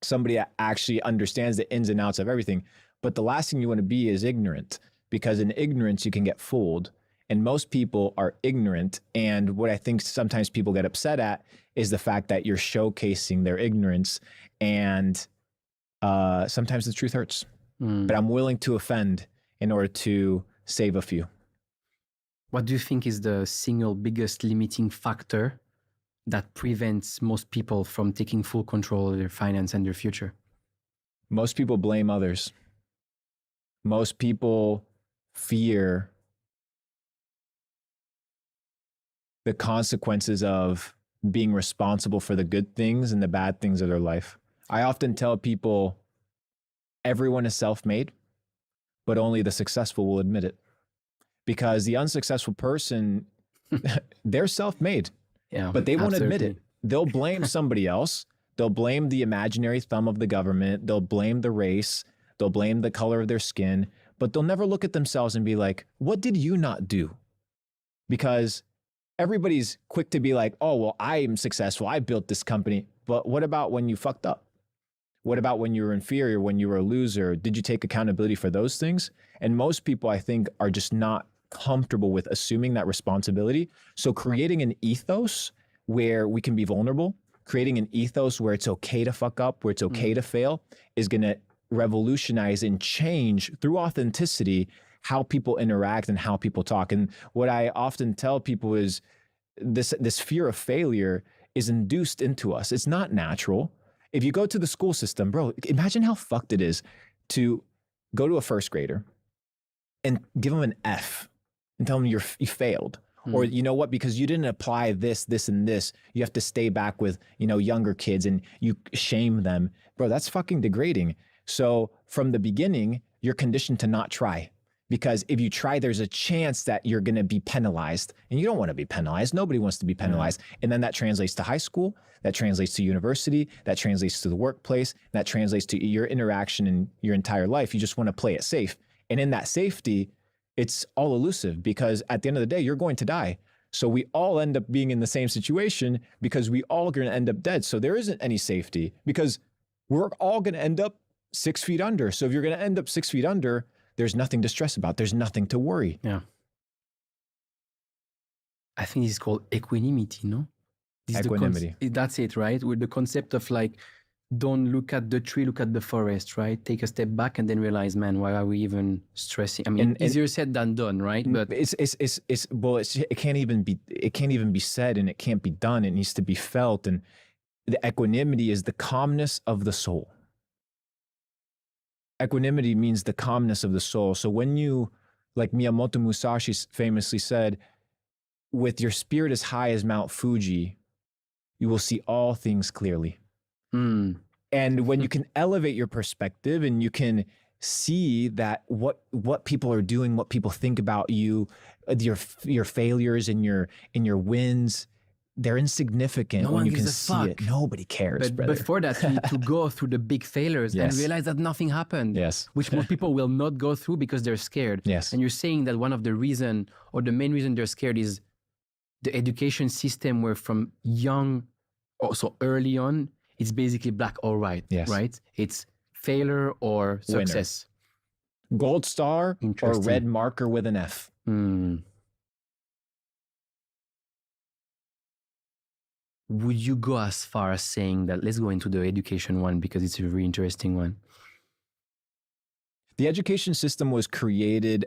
[SPEAKER 1] somebody that actually understands the ins and outs of everything. But the last thing you want to be is ignorant, because in ignorance, you can get fooled. And most people are ignorant. And what I think sometimes people get upset at is the fact that you're showcasing their ignorance. And sometimes the truth hurts. But I'm willing to offend in order to save a few.
[SPEAKER 2] What do you think is the single biggest limiting factor that prevents most people from taking full control of their finance and their future?
[SPEAKER 1] Most people blame others. Most people fear the consequences of being responsible for the good things and the bad things of their life. I often tell people, everyone is self-made, but only the successful will admit it. Because the unsuccessful person, they're self-made, but they won't admit it. They'll blame somebody else. They'll blame the imaginary thumb of the government. They'll blame the race. They'll blame the color of their skin, but they'll never look at themselves and be like, what did you not do? Because everybody's quick to be like, oh, well, I am successful. I built this company. But what about when you fucked up? What about when you were inferior, when you were a loser? Did you take accountability for those things? And most people, I think, are just not comfortable with assuming that responsibility. So creating an ethos where we can be vulnerable, creating an ethos where it's okay to fuck up, where it's okay to fail, is going to revolutionize and change through authenticity how people interact and how people talk. And what I often tell people is this fear of failure is induced into us. It's not natural. If you go to the school system, bro, imagine how fucked it is to go to a first grader and give them an F and tell them you failed. Or you know what, because you didn't apply this, and this, you have to stay back with, younger kids and you shame them. Bro, that's fucking degrading. So from the beginning, you're conditioned to not try. Because if you try, there's a chance that you're going to be penalized, and you don't want to be penalized. Nobody wants to be penalized. And then that translates to high school, that translates to university, that translates to the workplace, that translates to your interaction in your entire life. You just want to play it safe. And in that safety, it's all elusive, because at the end of the day, you're going to die. So we all end up being in the same situation because we all are going to end up dead. So there isn't any safety, because we're all going to end up 6 feet under. So if you're going to end up 6 feet under, there's nothing to stress about. There's nothing to worry.
[SPEAKER 2] Yeah. I think this is called equanimity, no?
[SPEAKER 1] Equanimity.
[SPEAKER 2] That's it, right? With the concept of like, don't look at the tree, look at the forest, right? Take a step back and then realize, man, why are we even stressing? I mean, easier said than done, right? But
[SPEAKER 1] it can't even be said, and it can't be done. It needs to be felt. And the equanimity is the calmness of the soul. Equanimity means the calmness of the soul. So when you, like Miyamoto Musashi famously said, with your spirit as high as Mount Fuji, you will see all things clearly. And when you can elevate your perspective and you can see that what people are doing, what people think about you, your failures and your wins, they're insignificant
[SPEAKER 2] No
[SPEAKER 1] when
[SPEAKER 2] one
[SPEAKER 1] you can
[SPEAKER 2] gives a
[SPEAKER 1] see it.
[SPEAKER 2] fuck.
[SPEAKER 1] Nobody cares,
[SPEAKER 2] But
[SPEAKER 1] brother.
[SPEAKER 2] before that, you need to go through the big failures and
[SPEAKER 1] Yes.
[SPEAKER 2] realize that nothing happened.
[SPEAKER 1] Yes.
[SPEAKER 2] Which most people will not go through because they're scared.
[SPEAKER 1] Yes.
[SPEAKER 2] And you're saying that one of the reason or the main reason they're scared is the education system where from young, also early on, it's basically black or white,
[SPEAKER 1] Yes.
[SPEAKER 2] right? It's failure or
[SPEAKER 1] Winner.
[SPEAKER 2] success.
[SPEAKER 1] Gold star or
[SPEAKER 2] Interesting.
[SPEAKER 1] red marker with an F.
[SPEAKER 2] Would you go as far as saying that, let's go into the education one because it's a very interesting one.
[SPEAKER 1] The education system was created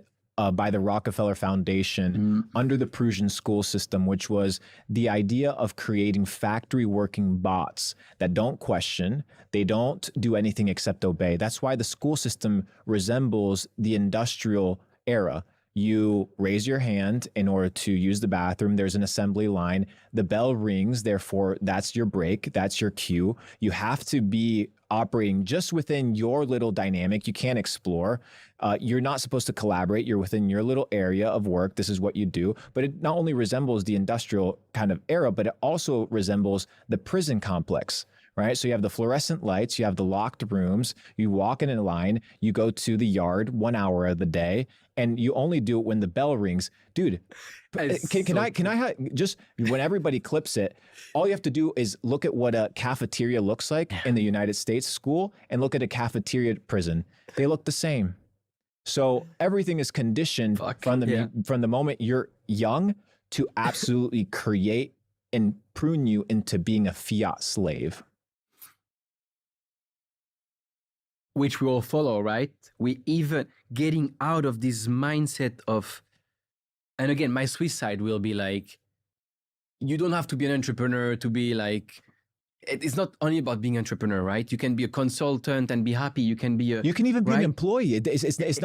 [SPEAKER 1] by the Rockefeller Foundation under the Prussian school system, which was the idea of creating factory working bots that don't question, they don't do anything except obey. That's why the school system resembles the industrial era. You raise your hand in order to use the bathroom. There's an assembly line. The bell rings. Therefore, that's your break. That's your cue. You have to be operating just within your little dynamic. You can't explore. You're not supposed to collaborate. You're within your little area of work. This is what you do. But it not only resembles the industrial kind of era, but it also resembles the prison complex. Right? So you have the fluorescent lights, you have the locked rooms, you walk in a line, you go to the yard 1 hour of the day, and you only do it when the bell rings. Dude, can I just, when everybody clips it, all you have to do is look at what a cafeteria looks like in the United States school and look at a cafeteria prison. They look the same. So everything is conditioned from the moment you're young to absolutely create and prune you into being a fiat slave.
[SPEAKER 2] Which we all follow, right? We even getting out of this mindset of, and again, my Swiss side will be like, you don't have to be an entrepreneur to be like, it's not only about being an entrepreneur, right? You can be a consultant and be happy. You can be
[SPEAKER 1] you can even be
[SPEAKER 2] right?
[SPEAKER 1] an employee. It's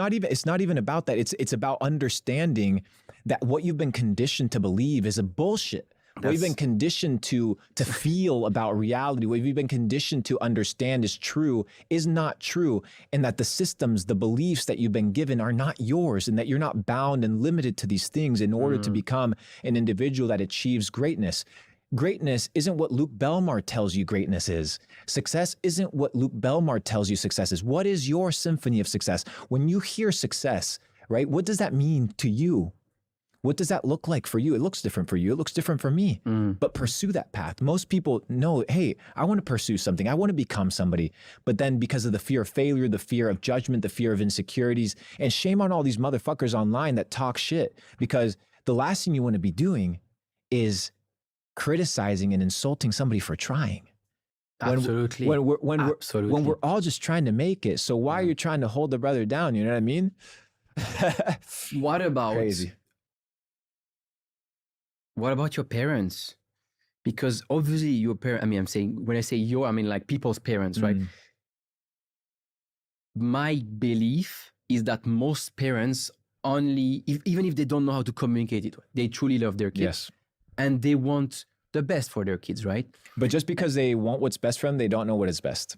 [SPEAKER 1] not even about that. It's about understanding that what you've been conditioned to believe is a bullshit. What you've been conditioned to feel about reality, what you've been conditioned to understand is true, is not true, and that the systems, the beliefs that you've been given are not yours, and that you're not bound and limited to these things in order to become an individual that achieves greatness. Greatness isn't what Luke Belmar tells you greatness is. Success isn't what Luke Belmar tells you success is. What is your symphony of success? When you hear success, right, what does that mean to you? What does that look like for you? It looks different for you. It looks different for me. But pursue that path. Most people know, hey, I want to pursue something. I want to become somebody. But then because of the fear of failure, the fear of judgment, the fear of insecurities, and shame on all these motherfuckers online that talk shit, because the last thing you want to be doing is criticizing and insulting somebody for trying.
[SPEAKER 2] Absolutely.
[SPEAKER 1] When we're all just trying to make it. So why are you trying to hold the brother down? You know what I mean?
[SPEAKER 2] What about
[SPEAKER 1] crazy?
[SPEAKER 2] What about your parents? Because obviously your parents, I mean, I'm saying, when I say your, I mean like people's parents, right? My belief is that most parents only, even if they don't know how to communicate it, they truly love their kids.
[SPEAKER 1] Yes.
[SPEAKER 2] And they want the best for their kids, right?
[SPEAKER 1] But just because they want what's best for them, they don't know what is best,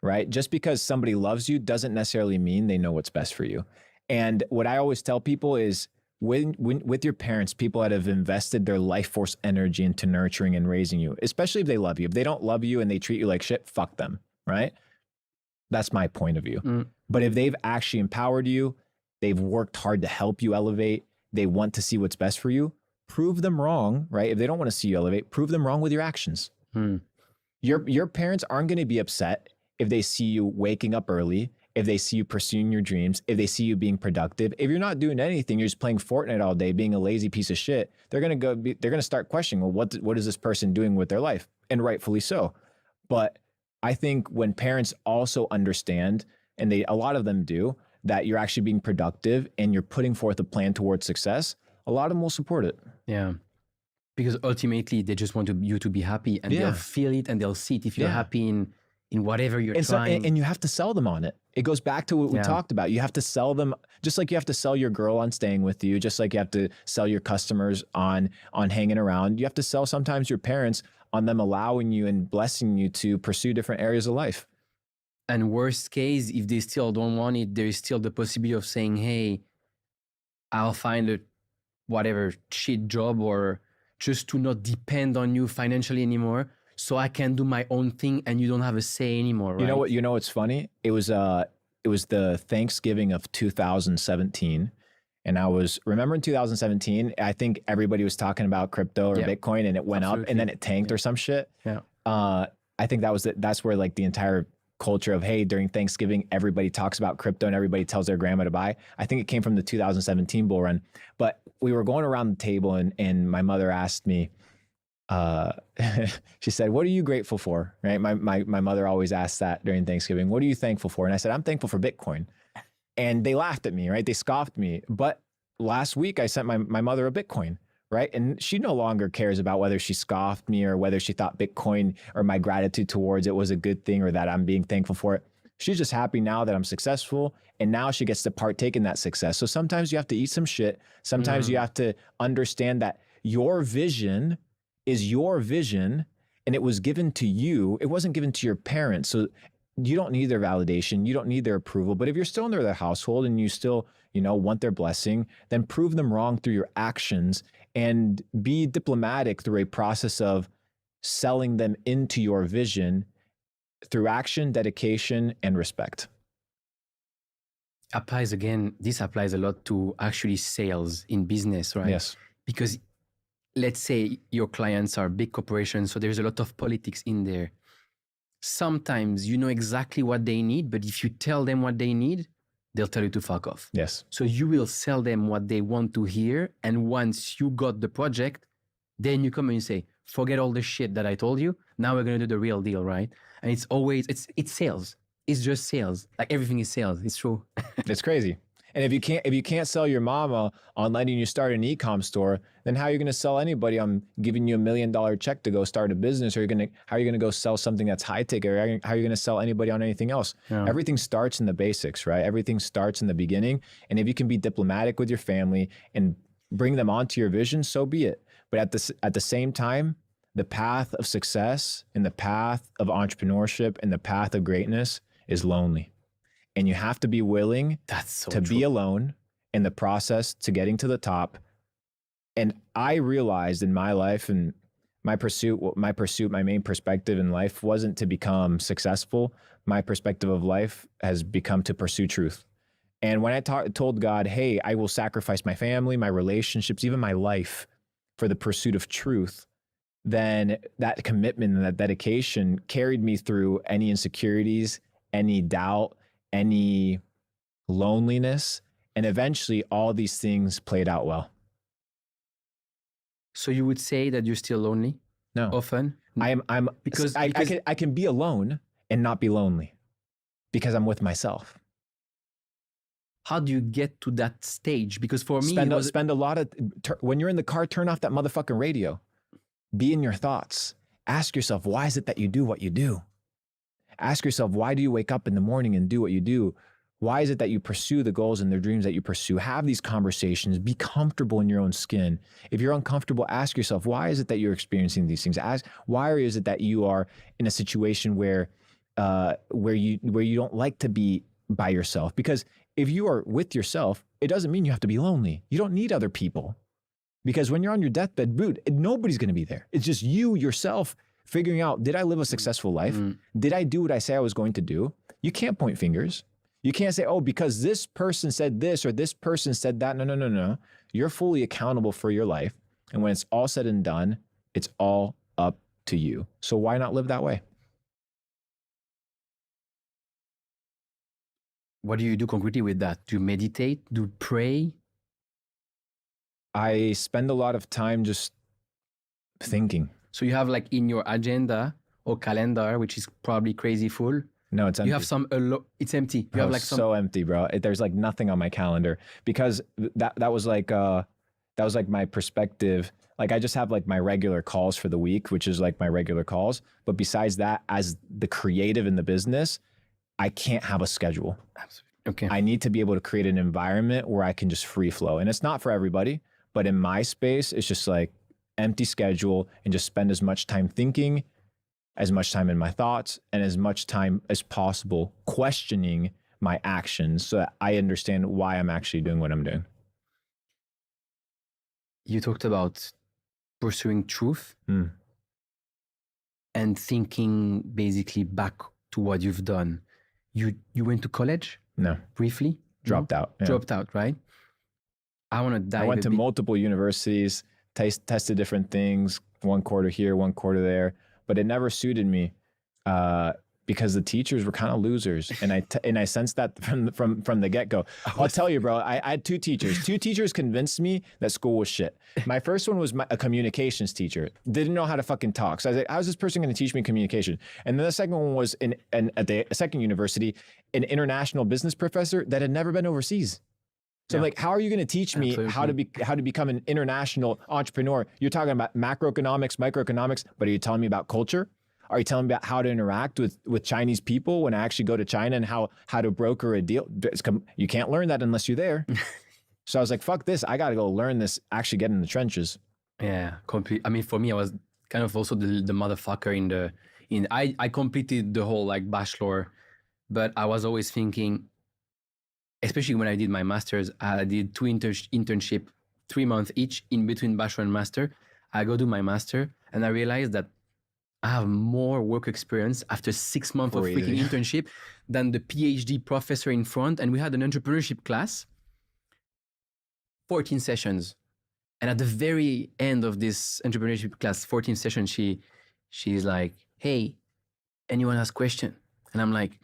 [SPEAKER 1] right? Just because somebody loves you doesn't necessarily mean they know what's best for you. And what I always tell people is, with your parents, people that have invested their life force energy into nurturing and raising you, especially if they love you. If they don't love you and they treat you like shit, fuck them, right? That's my point of view. But if they've actually empowered you, they've worked hard to help you elevate, they want to see what's best for you, prove them wrong, right? If they don't want to see you elevate, prove them wrong with your actions. Your parents aren't going to be upset if they see you waking up early, if they see you pursuing your dreams, if they see you being productive. If you're not doing anything, you're just playing Fortnite all day, being a lazy piece of shit, they're going to start questioning, well, what is this person doing with their life? And rightfully so. But I think when parents also understand, and a lot of them do, that you're actually being productive and you're putting forth a plan towards success, a lot of them will support it.
[SPEAKER 2] Yeah. Because ultimately they just want you to be happy, and they'll feel it and they'll see it if you're happy in whatever you're trying.
[SPEAKER 1] And you have to sell them on it. It goes back to what we talked about. You have to sell them, just like you have to sell your girl on staying with you, just like you have to sell your customers on hanging around. You have to sell sometimes your parents on them allowing you and blessing you to pursue different areas of life.
[SPEAKER 2] And worst case, if they still don't want it, there is still the possibility of saying, hey, I'll find a whatever shit job or just to not depend on you financially anymore, so I can do my own thing and you don't have a say anymore, right?
[SPEAKER 1] You know what? You know what's funny? It was the Thanksgiving of 2017, and I was remember in 2017. I think everybody was talking about crypto or Bitcoin, and it went up, and then it tanked or some shit.
[SPEAKER 2] Yeah.
[SPEAKER 1] I think that's where like the entire culture of, hey, during Thanksgiving, everybody talks about crypto and everybody tells their grandma to buy. I think it came from the 2017 bull run. But we were going around the table, and my mother asked me, she said, what are you grateful for? Right. My mother always asks that during Thanksgiving. What are you thankful for? And I said, I'm thankful for Bitcoin. And they laughed at me, right? They scoffed me. But last week I sent my mother a Bitcoin, right? And she no longer cares about whether she scoffed me or whether she thought Bitcoin or my gratitude towards it was a good thing or that I'm being thankful for it. She's just happy now that I'm successful, and now she gets to partake in that success. So sometimes you have to eat some shit. Sometimes you have to understand that your vision is your vision, and it was given to you. It wasn't given to your parents. So you don't need their validation. You don't need their approval. But if you're still in their household and you still, want their blessing, then prove them wrong through your actions and be diplomatic through a process of selling them into your vision through action, dedication, and respect.
[SPEAKER 2] This applies a lot to actually sales in business, right?
[SPEAKER 1] Yes.
[SPEAKER 2] Because let's say your clients are big corporations, so there's a lot of politics in there. Sometimes you know exactly what they need, but if you tell them what they need, they'll tell you to fuck off.
[SPEAKER 1] Yes.
[SPEAKER 2] So you will sell them what they want to hear. And once you got the project, then you come and you say, forget all the shit that I told you. Now we're going to do the real deal, right? And it's always, it's sales. It's just sales. Like everything is sales. It's true.
[SPEAKER 1] It's crazy. And if you can't sell your mama on letting you start an e-com store, then how are you going to sell anybody on giving you $1 million check to go start a business? Or how are you going to go sell something that's high tech? Or how are you going to sell anybody on anything else? Yeah. Everything starts in the basics, right? Everything starts in the beginning. And if you can be diplomatic with your family and bring them onto your vision, so be it. But at the same time, the path of success and the path of entrepreneurship and the path of greatness is lonely. And you have to be willing to be alone in the process to getting to the top. And I realized in my life and my main perspective in life wasn't to become successful. My perspective of life has become to pursue truth. And when I told God, hey, I will sacrifice my family, my relationships, even my life for the pursuit of truth, then that commitment and that dedication carried me through any insecurities, any doubt, any loneliness, and eventually all these things played out well.
[SPEAKER 2] So you would say that you're still lonely?
[SPEAKER 1] No.
[SPEAKER 2] Often?
[SPEAKER 1] Because I can be alone and not be lonely because I'm with myself.
[SPEAKER 2] How do you get to that stage? Because for me,
[SPEAKER 1] spend a lot of, when you're in the car, turn off that motherfucking radio. Be in your thoughts. Ask yourself, why is it that you do what you do? Ask yourself, why do you wake up in the morning and do what you do? Why is it that you pursue the goals and the dreams that you pursue? Have these conversations. Be comfortable in your own skin. If you're uncomfortable, ask yourself, why is it that you're experiencing these things? Why is it that you are in a situation where you don't like to be by yourself? Because if you are with yourself, it doesn't mean you have to be lonely. You don't need other people. Because when you're on your deathbed, dude, nobody's going to be there. It's just you, yourself, figuring out, did I live a successful life? Did I do what I say I was going to do? You can't point fingers. You can't say, oh, because this person said this or this person said that. No. You're fully accountable for your life. And when it's all said and done, it's all up to you. So why not live that way?
[SPEAKER 2] What do you do concretely with that? Do you meditate? Do you pray?
[SPEAKER 1] I spend a lot of time just thinking.
[SPEAKER 2] So you have like in your agenda or calendar, which is probably crazy full.
[SPEAKER 1] No, it's empty.
[SPEAKER 2] You have some, it's empty. You have like some.
[SPEAKER 1] So empty, bro. There's like nothing on my calendar because that was like my perspective. Like I just have like my regular calls for the week, which is like my regular calls. But besides that, as the creative in the business, I can't have a schedule.
[SPEAKER 2] Absolutely. Okay.
[SPEAKER 1] I need to be able to create an environment where I can just free flow. And it's not for everybody, but in my space, it's just like empty schedule and just spend as much time thinking, as much time in my thoughts, and as much time as possible questioning my actions so that I understand why I'm actually doing what I'm doing.
[SPEAKER 2] You talked about pursuing truth
[SPEAKER 1] Mm.
[SPEAKER 2] and thinking basically back to what you've done. You went to college
[SPEAKER 1] No,
[SPEAKER 2] briefly?
[SPEAKER 1] dropped
[SPEAKER 2] No?
[SPEAKER 1] out. Yeah.
[SPEAKER 2] Dropped out, right? I want to dive
[SPEAKER 1] I went
[SPEAKER 2] a
[SPEAKER 1] to
[SPEAKER 2] bit.
[SPEAKER 1] multiple universities, tested different things, 1 quarter here, 1 quarter there, but it never suited me because the teachers were kind of losers, and I sensed that from the get go. I'll tell you, bro. I had 2 teachers. 2 teachers convinced me that school was shit. My first one was a communications teacher. Didn't know how to fucking talk. So I was like, how's this person going to teach me communication? And then the second one was at the second university, an international business professor that had never been overseas. So I'm like, how are you going to teach me how to become an international entrepreneur? You're talking about macroeconomics, microeconomics, but are you telling me about culture? Are you telling me about how to interact with Chinese people when I actually go to China and how to broker a deal? You can't learn that unless you're there. So I was like, fuck this. I got to go learn this, actually get in the trenches.
[SPEAKER 2] Yeah, I mean, for me, I was kind of also the motherfucker I completed the whole like bachelor, but I was always thinking, especially when I did my master's, I did 2 internship, 3 months each in between bachelor and master. I go do my master and I realized that I have more work experience after 6 months of freaking internship than the PhD professor in front. And we had an entrepreneurship class, 14 sessions. And at the very end of this entrepreneurship class, 14 sessions, she's like, hey, anyone has question? And I'm like,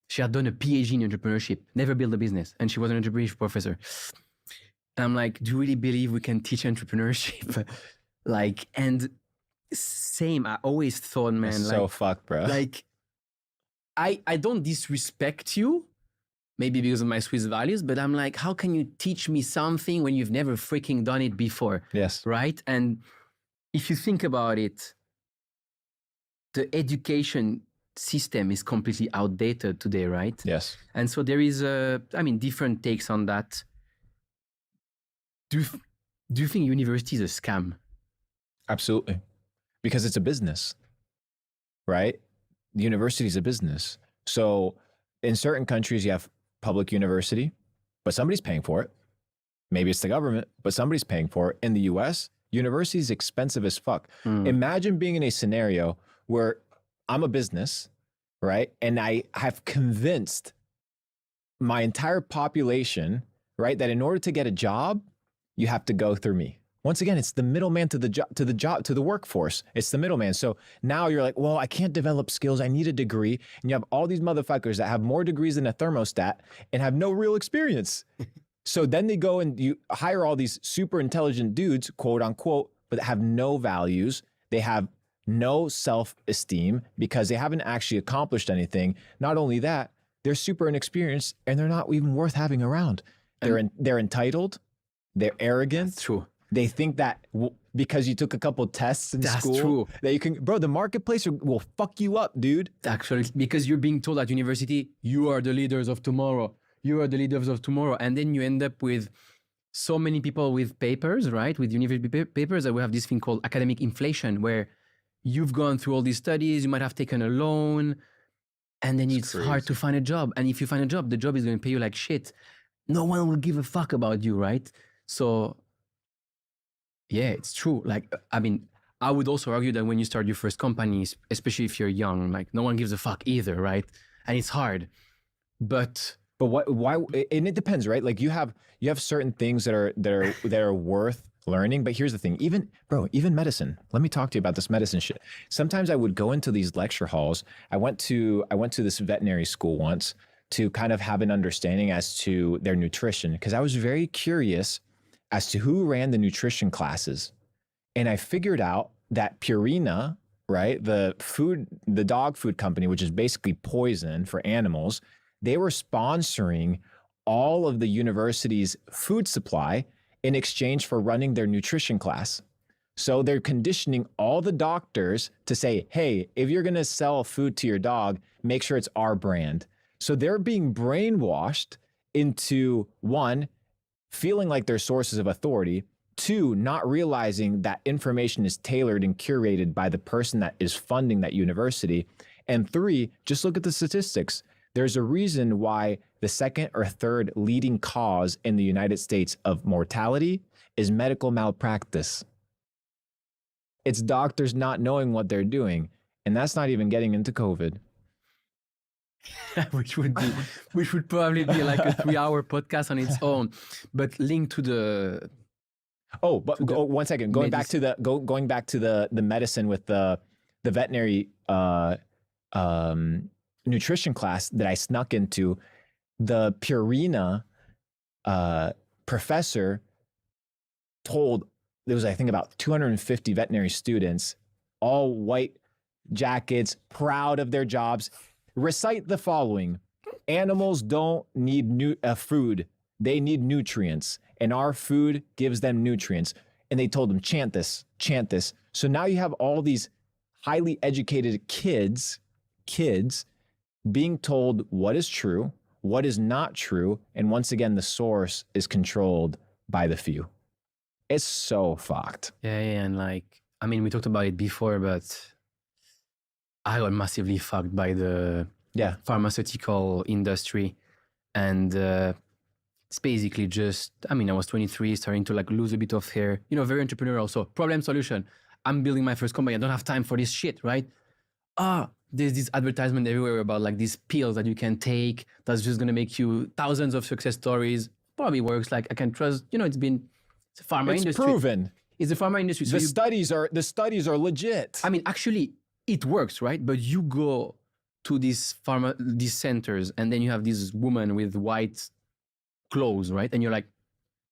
[SPEAKER 2] she had done a PhD in entrepreneurship, never built a business, and she was an entrepreneurship professor. And I'm like, do you really believe we can teach entrepreneurship? Like, and same, I always thought, man,
[SPEAKER 1] That's
[SPEAKER 2] like,
[SPEAKER 1] so fucked, bro.
[SPEAKER 2] like, I don't disrespect you, maybe because of my Swiss values, but I'm like, how can you teach me something when you've never freaking done it before?
[SPEAKER 1] Yes.
[SPEAKER 2] Right? And if you think about it, the education system is completely outdated today, right?
[SPEAKER 1] Yes.
[SPEAKER 2] And so there is different takes on that. Do you think university is a scam?
[SPEAKER 1] Absolutely. Because it's a business, right? The university is a business. So in certain countries, you have public university, but somebody's paying for it. Maybe it's the government, but somebody's paying for it. In the US, university is expensive as fuck. Imagine being in a scenario where I'm a business, right? And I have convinced my entire population, right, that in order to get a job, you have to go through me. Once again, it's the middleman to the workforce. It's the middleman. So now you're like, well, I can't develop skills. I need a degree. And you have all these motherfuckers that have more degrees than a thermostat and have no real experience. So then they go and you hire all these super intelligent dudes, quote unquote, but have no values. They have no self-esteem because they haven't actually accomplished anything. Not only that, they're super inexperienced and they're not even worth having around. They're entitled. They're arrogant.
[SPEAKER 2] That's true.
[SPEAKER 1] They think that because you took a couple tests in school, that you can, bro, the marketplace will fuck you up, dude.
[SPEAKER 2] Actually, because you're being told at university, you are the leaders of tomorrow. You are the leaders of tomorrow. And then you end up with so many people with papers, right? With university papers, that we have this thing called academic inflation, where you've gone through all these studies, you might have taken a loan, and then it's hard to find a job. And if you find a job, the job is going to pay you like shit. No one will give a fuck about you, right? So yeah, it's true. Like, I mean, I would also argue that when you start your first company, especially if you're young, like no one gives a fuck either, right? And it's hard. But
[SPEAKER 1] why? And it depends, right? Like you have certain things that are worth learning. But here's the thing, even medicine. Let me talk to you about this medicine shit. Sometimes I would go into these lecture halls. I went to this veterinary school once to kind of have an understanding as to their nutrition, because I was very curious as to who ran the nutrition classes. And I figured out that Purina, right, the dog food company, which is basically poison for animals, they were sponsoring all of the university's food supply in exchange for running their nutrition class. So they're conditioning all the doctors to say, hey, if you're going to sell food to your dog, make sure it's our brand. So they're being brainwashed into, one, feeling like they're sources of authority, two, not realizing that information is tailored and curated by the person that is funding that university, and three, just look at the statistics. There's a reason why the second or third leading cause in the United States of mortality is medical malpractice. It's doctors not knowing what they're doing. And that's not even getting into COVID.
[SPEAKER 2] which would probably be like a 3-hour podcast on its own, but linked to the.
[SPEAKER 1] Oh, but
[SPEAKER 2] To the
[SPEAKER 1] 1 second. Going back to the medicine with the veterinary nutrition class that I snuck into, the Purina professor told, there was, I think, about 250 veterinary students, all white jackets, proud of their jobs, recite the following: animals don't need food, they need nutrients, and our food gives them nutrients. And they told them, chant this, chant this. So now you have all these highly educated kids being told what is true, what is not true, and once again, the source is controlled by the few. It's so fucked.
[SPEAKER 2] Yeah, and like, I mean, we talked about it before, but I got massively fucked by the pharmaceutical industry. And it's basically just, I mean, I was 23, starting to like lose a bit of hair, you know, very entrepreneurial. So problem, solution. I'm building my first company. I don't have time for this shit, right? There's this advertisement everywhere about like these pills that you can take that's just going to make you thousands of success stories. Probably works. Like I can trust, you know, it's a pharma industry.
[SPEAKER 1] It's proven.
[SPEAKER 2] It's the pharma industry. So
[SPEAKER 1] the studies are legit.
[SPEAKER 2] I mean, actually, it works, right? But you go to these centers, and then you have this woman with white clothes, right? And you're like,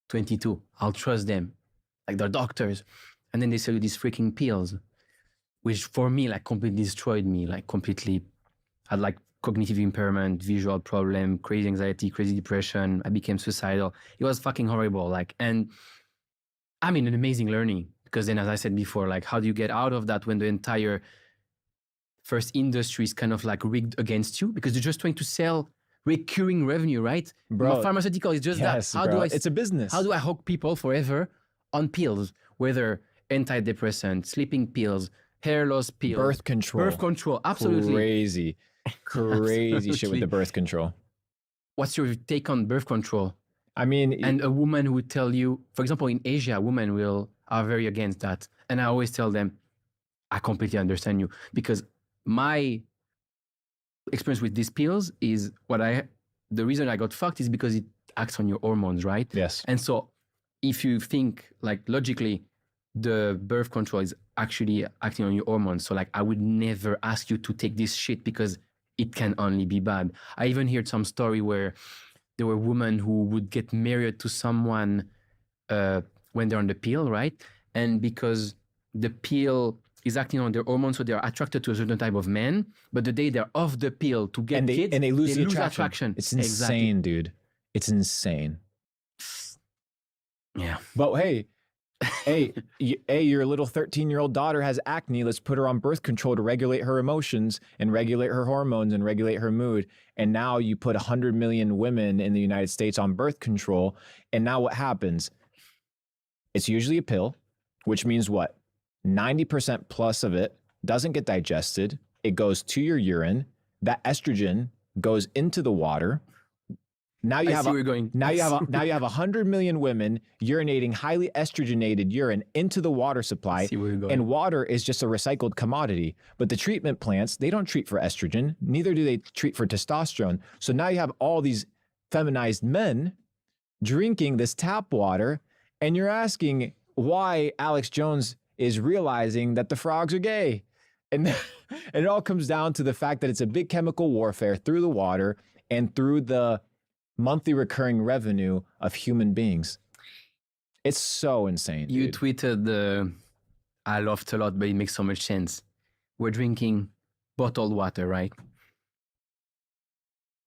[SPEAKER 2] 22, I'll trust them. Like they're doctors. And then they sell you these freaking pills, which for me, like completely destroyed me, like completely had like cognitive impairment, visual problem, crazy anxiety, crazy depression. I became suicidal. It was fucking horrible. Like, and I mean, an amazing learning, because then, as I said before, like, how do you get out of that when the entire first industry is kind of like rigged against you? Because you're just trying to sell recurring revenue, right?
[SPEAKER 1] Bro,
[SPEAKER 2] pharmaceutical is just that.
[SPEAKER 1] It's a business.
[SPEAKER 2] How do I hook people forever on pills, whether antidepressant, sleeping pills, hair loss pills,
[SPEAKER 1] birth control,
[SPEAKER 2] absolutely
[SPEAKER 1] crazy shit with the birth control.
[SPEAKER 2] What's your take on birth control?
[SPEAKER 1] I mean,
[SPEAKER 2] and a woman would tell you, for example, in Asia, women are very against that. And I always tell them, I completely understand you, because my experience with these pills is the reason I got fucked is because it acts on your hormones, right?
[SPEAKER 1] Yes.
[SPEAKER 2] And so if you think like logically, the birth control is actually acting on your hormones. So like, I would never ask you to take this shit because it can only be bad. I even heard some story where there were women who would get married to someone when they're on the pill, right? And because the pill is acting on their hormones, so they're attracted to a certain type of man. But the day they're off the pill to get kids,
[SPEAKER 1] and they lose the
[SPEAKER 2] attraction.
[SPEAKER 1] It's insane, dude. It's insane.
[SPEAKER 2] Yeah.
[SPEAKER 1] But hey, your little 13-year-old daughter has acne. Let's put her on birth control to regulate her emotions and regulate her hormones and regulate her mood. And now you put 100 million women in the United States on birth control. And now what happens? It's usually a pill, which means what? 90% plus of it doesn't get digested. It goes to your urine. That estrogen goes into the water. Now you have 100 million women urinating highly estrogenated urine into the water supply. And water is just a recycled commodity. But the treatment plants, they don't treat for estrogen. Neither do they treat for testosterone. So now you have all these feminized men drinking this tap water, and you're asking why Alex Jones is realizing that the frogs are gay. And it all comes down to the fact that it's a big chemical warfare through the water and through the monthly recurring revenue of human beings. It's so insane.
[SPEAKER 2] You
[SPEAKER 1] dude.
[SPEAKER 2] Tweeted I laughed a lot, but it makes so much sense. We're drinking bottled water, right?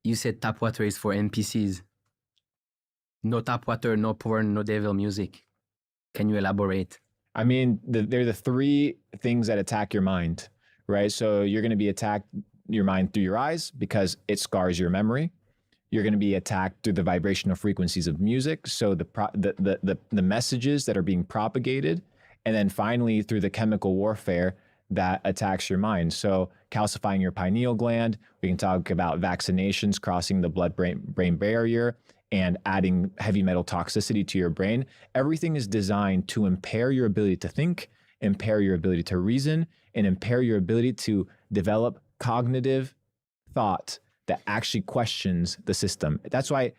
[SPEAKER 2] You said tap water is for NPCs. No tap water, no porn, no devil music. Can you elaborate?
[SPEAKER 1] I mean, they're the three things that attack your mind, right? So you're going to be attacked your mind through your eyes because it scars your memory. You're going to be attacked through the vibrational frequencies of music, so the messages that are being propagated, and then finally through the chemical warfare that attacks your mind. So calcifying your pineal gland. We can talk about vaccinations crossing the blood-brain barrier and adding heavy metal toxicity to your brain. Everything is designed to impair your ability to think impair your ability to reason and impair your ability to develop cognitive thought that actually questions the system. That's why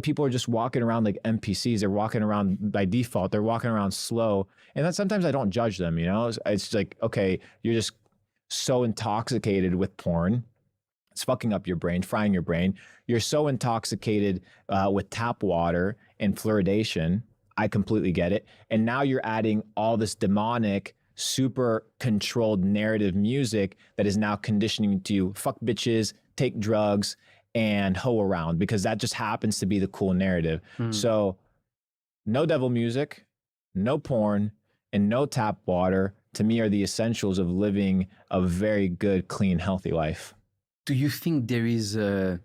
[SPEAKER 1] people are just walking around like NPCs. They're walking around by default. They're walking around slow. And then sometimes I don't judge them, you know? It's like, okay, you're just so intoxicated with porn. It's fucking up your brain, frying your brain. You're so intoxicated with tap water and fluoridation. I completely get it. And now you're adding all this demonic, super controlled narrative music that is now conditioning you to fuck bitches, take drugs, and hoe around, because that just happens to be the cool narrative. So no devil music, no porn, and no tap water, to me, are the essentials of living a very good, clean, healthy life.
[SPEAKER 2] Do you think there is an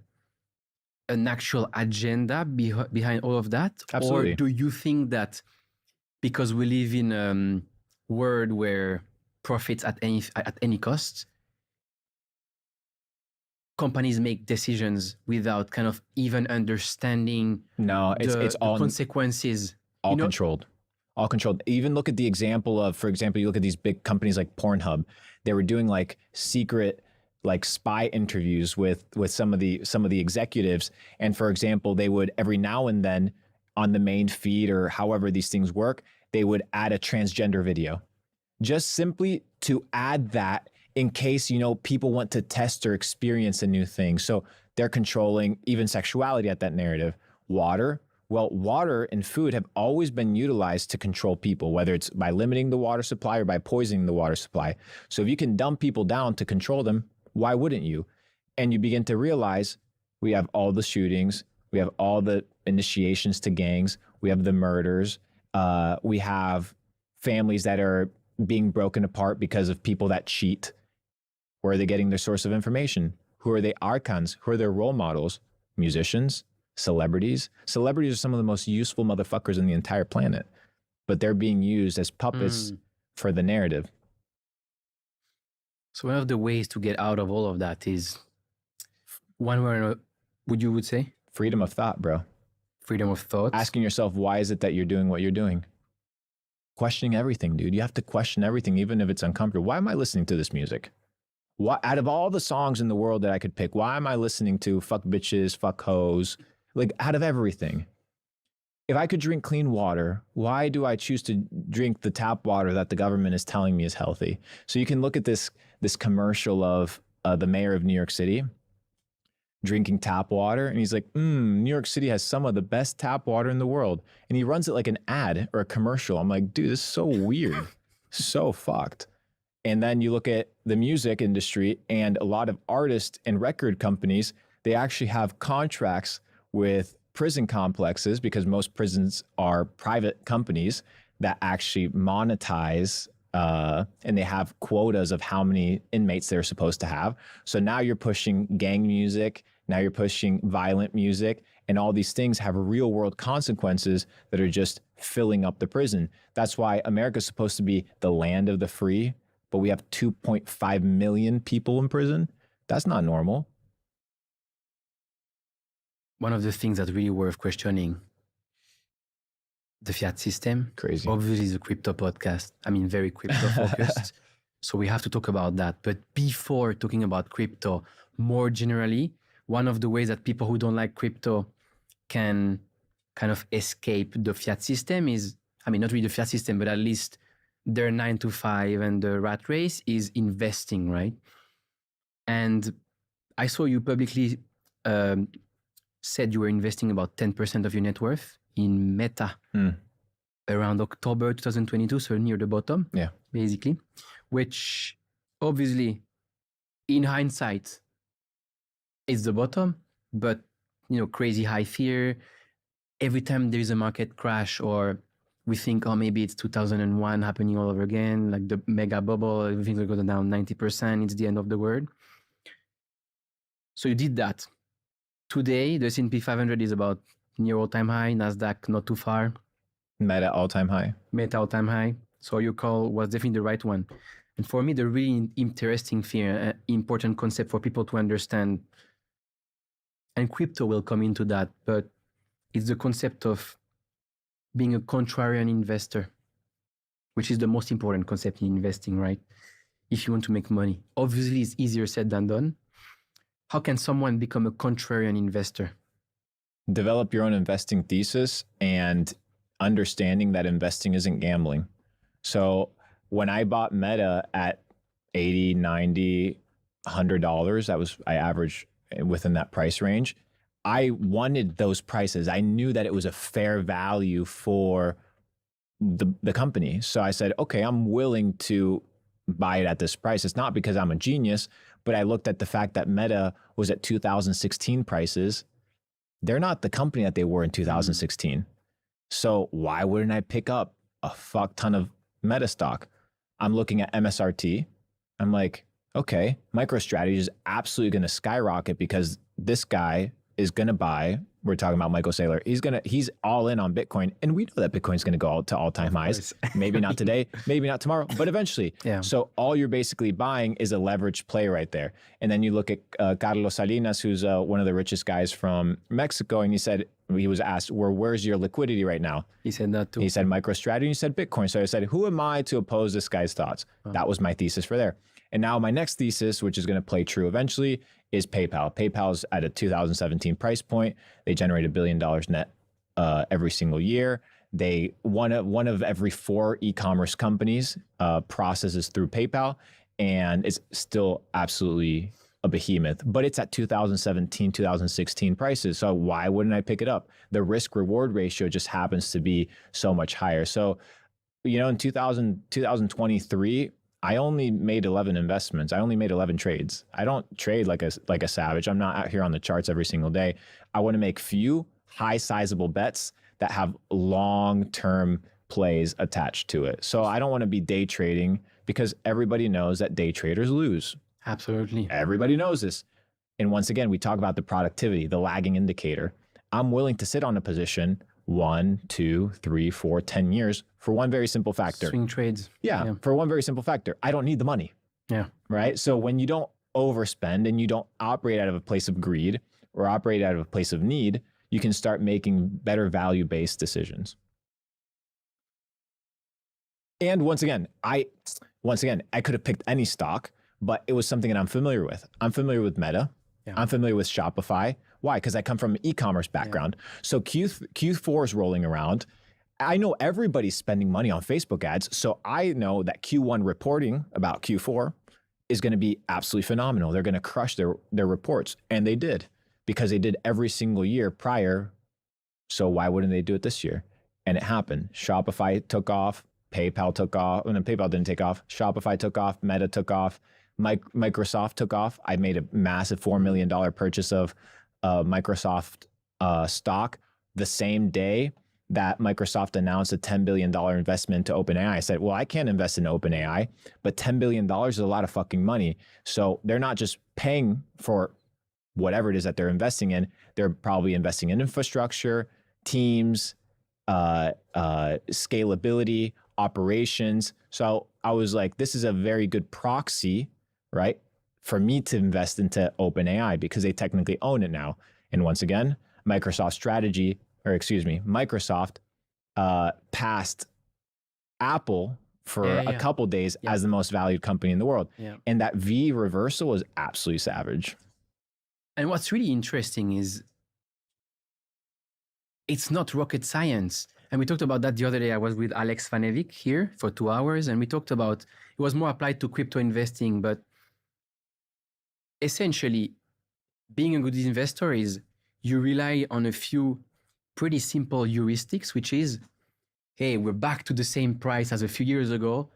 [SPEAKER 2] actual agenda behind all of that?
[SPEAKER 1] Absolutely.
[SPEAKER 2] Or do you think that because we live in a world where profits at any cost, companies make decisions without kind of even understanding
[SPEAKER 1] it's all
[SPEAKER 2] consequences?
[SPEAKER 1] All controlled. All controlled. Even look at the example of, for example, you look at these big companies like Pornhub. They were doing like secret, like spy interviews with some of the executives. And for example, they would every now and then on the main feed or however these things work, they would add a transgender video, just simply to add that in case, you know, people want to test or experience a new thing. So they're controlling even sexuality at that narrative. Water. Well, water and food have always been utilized to control people, whether it's by limiting the water supply or by poisoning the water supply. So if you can dumb people down to control them, why wouldn't you? And you begin to realize we have all the shootings, we have all the initiations to gangs, we have the murders, we have families that are being broken apart because of people that cheat. Where are they getting their source of information? Who are they icons? Who are their role models? Musicians, celebrities. Celebrities are some of the most useful motherfuckers on the entire planet, but they're being used as puppets for the narrative.
[SPEAKER 2] So one of the ways to get out of all of that is one where would say?
[SPEAKER 1] Freedom of thought, bro.
[SPEAKER 2] Freedom of thought.
[SPEAKER 1] Asking yourself, why is it that you're doing what you're doing? Questioning everything, dude. You have to question everything, even if it's uncomfortable. Why am I listening to this music? Why, out of all the songs in the world that I could pick, why am I listening to fuck bitches, fuck hoes? Like, out of everything. If I could drink clean water, why do I choose to drink the tap water that the government is telling me is healthy? So you can look at this commercial of the mayor of New York City drinking tap water. And he's like, New York City has some of the best tap water in the world. And he runs it like an ad or a commercial. I'm like, dude, this is so weird. So fucked. And then you look at the music industry, and a lot of artists and record companies, they actually have contracts with prison complexes, because most prisons are private companies that actually monetize and they have quotas of how many inmates they're supposed to have. So now you're pushing gang music, now you're pushing violent music, and all these things have real world consequences that are just filling up the prison. That's why America's supposed to be the land of the free, but we have 2.5 million people in prison. That's not normal.
[SPEAKER 2] One of the things that's really worth questioning, the fiat system.
[SPEAKER 1] Crazy.
[SPEAKER 2] Obviously, the crypto podcast. I mean, very crypto focused. So we have to talk about that. But before talking about crypto, more generally, one of the ways that people who don't like crypto can kind of escape the fiat system is, I mean, not really the fiat system, but at least their 9 to 5 and the rat race is investing, right? And I saw you publicly said you were investing about 10% of your net worth in Meta around October 2022, so near the bottom, basically, which obviously in hindsight is the bottom, but you know, crazy high fear. Every time there is a market crash, or we think, oh, maybe it's 2001 happening all over again, like the mega bubble, everything's going to go down 90%, it's the end of the world. So you did that. Today, the S&P 500 is about near all-time high, NASDAQ not too far.
[SPEAKER 1] Meta all-time high.
[SPEAKER 2] Meta all-time high. So your call was definitely the right one. And for me, the really interesting fear, important concept for people to understand, and crypto will come into that, but it's the concept of being a contrarian investor. which is the most important concept in investing, right? If you want to make money, obviously it's easier said than done. How can someone become a contrarian investor?
[SPEAKER 1] Develop your own investing thesis and understanding that investing isn't gambling. So when I bought Meta at $80, $90, $100, I averaged within that price range. I wanted those prices. I knew that it was a fair value for the company. So I said, okay, I'm willing to buy it at this price. It's not because I'm a genius, but I looked at the fact that Meta was at 2016 prices. They're not the company that they were in 2016. So why wouldn't I pick up a fuck ton of Meta stock? I'm looking at MSRT. I'm like, okay, MicroStrategy is absolutely going to skyrocket because this guy is going to buy. We're talking about Michael Saylor. He's all in on Bitcoin. And we know that Bitcoin's going to go to all-time highs. Maybe not today, maybe not tomorrow, but eventually.
[SPEAKER 2] Yeah.
[SPEAKER 1] So all you're basically buying is a leveraged play right there. And then you look at Carlos Salinas, who's one of the richest guys from Mexico. And he was asked, where's your liquidity right now?
[SPEAKER 2] He said that too.
[SPEAKER 1] He said MicroStrategy, and he said Bitcoin. So I said, who am I to oppose this guy's thoughts? That was my thesis for there. And now my next thesis, which is going to play true eventually, is PayPal. PayPal's at a 2017 price point. They generate $1 billion net every single year. One of every 4 e-commerce companies processes through PayPal, and it's still absolutely a behemoth. But it's at 2017, 2016 prices. So why wouldn't I pick it up? The risk-reward ratio just happens to be so much higher. So, in 2023. I only made 11 investments. I only made 11 trades. I don't trade like a savage. I'm not out here on the charts every single day. I want to make few high sizable bets that have long-term plays attached to it. So I don't want to be day trading because everybody knows that day traders lose.
[SPEAKER 2] Absolutely.
[SPEAKER 1] Everybody knows this. And once again, we talk about the productivity, the lagging indicator. I'm willing to sit on a position 1, 2, 3, 4, 10 years for one very simple factor.
[SPEAKER 2] Swing trades.
[SPEAKER 1] Yeah, for one very simple factor. I don't need the money.
[SPEAKER 2] Yeah.
[SPEAKER 1] Right? So when you don't overspend and you don't operate out of a place of greed or operate out of a place of need, you can start making better value-based decisions. And once again, I could have picked any stock, but it was something that I'm familiar with. I'm familiar with Meta. Yeah. I'm familiar with Shopify. Why? Because I come from an e-commerce background. Yeah. So Q4 is rolling around. I know everybody's spending money on Facebook ads. So I know that Q1 reporting about Q4 is going to be absolutely phenomenal. They're going to crush their reports. And they did, because they did every single year prior. So why wouldn't they do it this year? And it happened. Shopify took off. PayPal took off. And then PayPal didn't take off. Shopify took off. Meta took off. Microsoft took off. I made a massive $4 million purchase of Microsoft stock the same day that Microsoft announced a $10 billion investment to OpenAI. I said, well, I can't invest in OpenAI, but $10 billion is a lot of fucking money. So they're not just paying for whatever it is that they're investing in. They're probably investing in infrastructure, teams, scalability, operations. So I was like, this is a very good proxy, right, for me to invest into OpenAI because they technically own it now. And once again, Microsoft passed Apple for a couple days as the most valued company in the world. Yeah. And that V reversal was absolutely savage.
[SPEAKER 2] And what's really interesting is it's not rocket science. And we talked about that the other day. I was with Alex Vanevic here for 2 hours, and we talked about, it was more applied to crypto investing, but essentially being a good investor is you rely on a few pretty simple heuristics, which is, hey, we're back to the same price as a few years ago,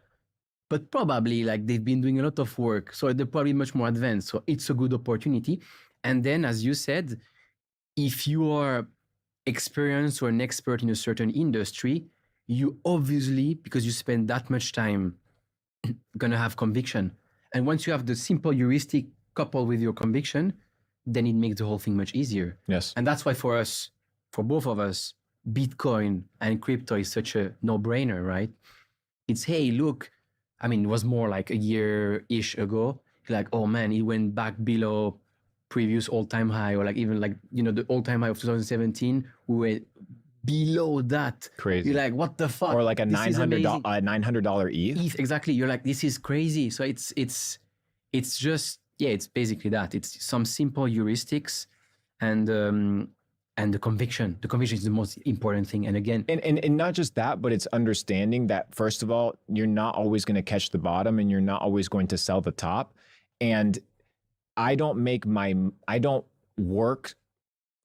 [SPEAKER 2] but probably like they've been doing a lot of work. So they're probably much more advanced. So it's a good opportunity. And then, as you said, if you are experienced or an expert in a certain industry, you obviously, because you spend that much time, gonna have conviction. And once you have the simple heuristic coupled with your conviction, then it makes the whole thing much easier.
[SPEAKER 1] Yes.
[SPEAKER 2] And that's why for us, for both of us, Bitcoin and crypto is such a no-brainer, right? It's, hey, look, I mean, it was more like a year-ish ago. Like, oh man, it went back below previous all-time high, or like even like, you know, the all-time high of 2017, we were below that.
[SPEAKER 1] Crazy.
[SPEAKER 2] You're like, what the fuck?
[SPEAKER 1] Or like a
[SPEAKER 2] This is amazing.
[SPEAKER 1] $900 ETH.
[SPEAKER 2] Exactly. You're like, this is crazy. So it's just, yeah, it's basically that. It's some simple heuristics and the conviction. The conviction is the most important thing. And again,
[SPEAKER 1] And not just that, but it's understanding that, first of all, you're not always going to catch the bottom and you're not always going to sell the top. And I don't work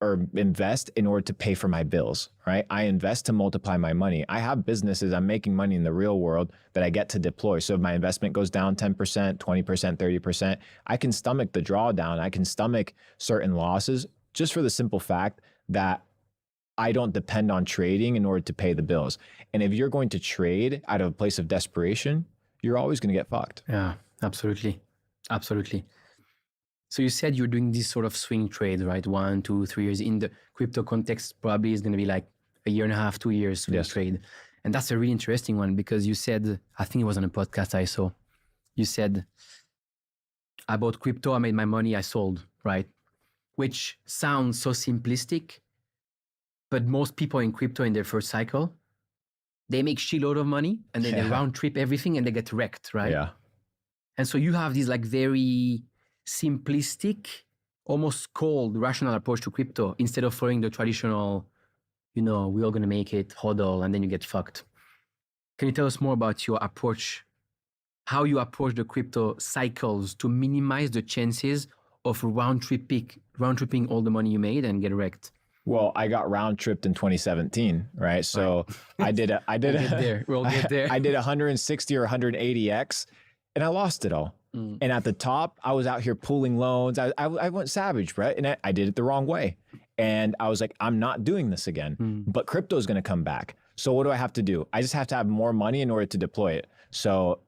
[SPEAKER 1] or invest in order to pay for my bills, right? I invest to multiply my money. I have businesses, I'm making money in the real world that I get to deploy. So if my investment goes down 10%, 20%, 30%, I can stomach the drawdown. I can stomach certain losses just for the simple fact that I don't depend on trading in order to pay the bills. And if you're going to trade out of a place of desperation, you're always going to get fucked.
[SPEAKER 2] yeah, absolutely. Absolutely. So you said you're doing this sort of swing trade, right? 1, 2, 3 years. In the crypto context, probably is going to be like a year and a half, 2 years swing trade. And that's a really interesting one because you said, I think it was on a podcast I saw, you said, I bought crypto, I made my money, I sold, right? Which sounds so simplistic, but most people in crypto in their first cycle, they make shitload of money and then they round trip everything and they get wrecked, right?
[SPEAKER 1] Yeah.
[SPEAKER 2] And so you have this like very simplistic, almost cold, rational approach to crypto instead of following the traditional, we're all going to make it, hodl, and then you get fucked. Can you tell us more about your approach, how you approach the crypto cycles to minimize the chances of round tripping all the money you made and get wrecked?
[SPEAKER 1] Well, I got round tripped in 2017, right? So I did
[SPEAKER 2] We'll get there.
[SPEAKER 1] I did 160 or 180x and I lost it all. And at the top, I was out here pulling loans. I went savage, right? And I did it the wrong way. And I was like, I'm not doing this again. But crypto is going to come back. So what do I have to do? I just have to have more money in order to deploy it. So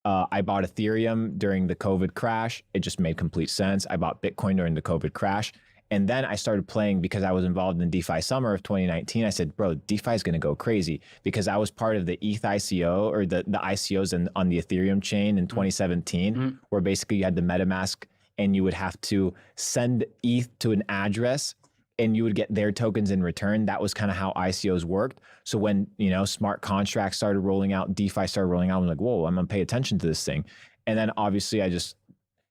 [SPEAKER 1] I bought Ethereum during the COVID crash. It just made complete sense. I bought Bitcoin during the COVID crash. And then I started playing because I was involved in DeFi summer of 2019. I said, bro, DeFi is going to go crazy because I was part of the ETH ICO or the ICOs on the Ethereum chain in 2017, where basically you had the MetaMask and you would have to send ETH to an address and you would get their tokens in return. That was kind of how ICOs worked. So when, smart contracts started rolling out, DeFi started rolling out, I'm like, whoa, I'm going to pay attention to this thing. And then obviously I just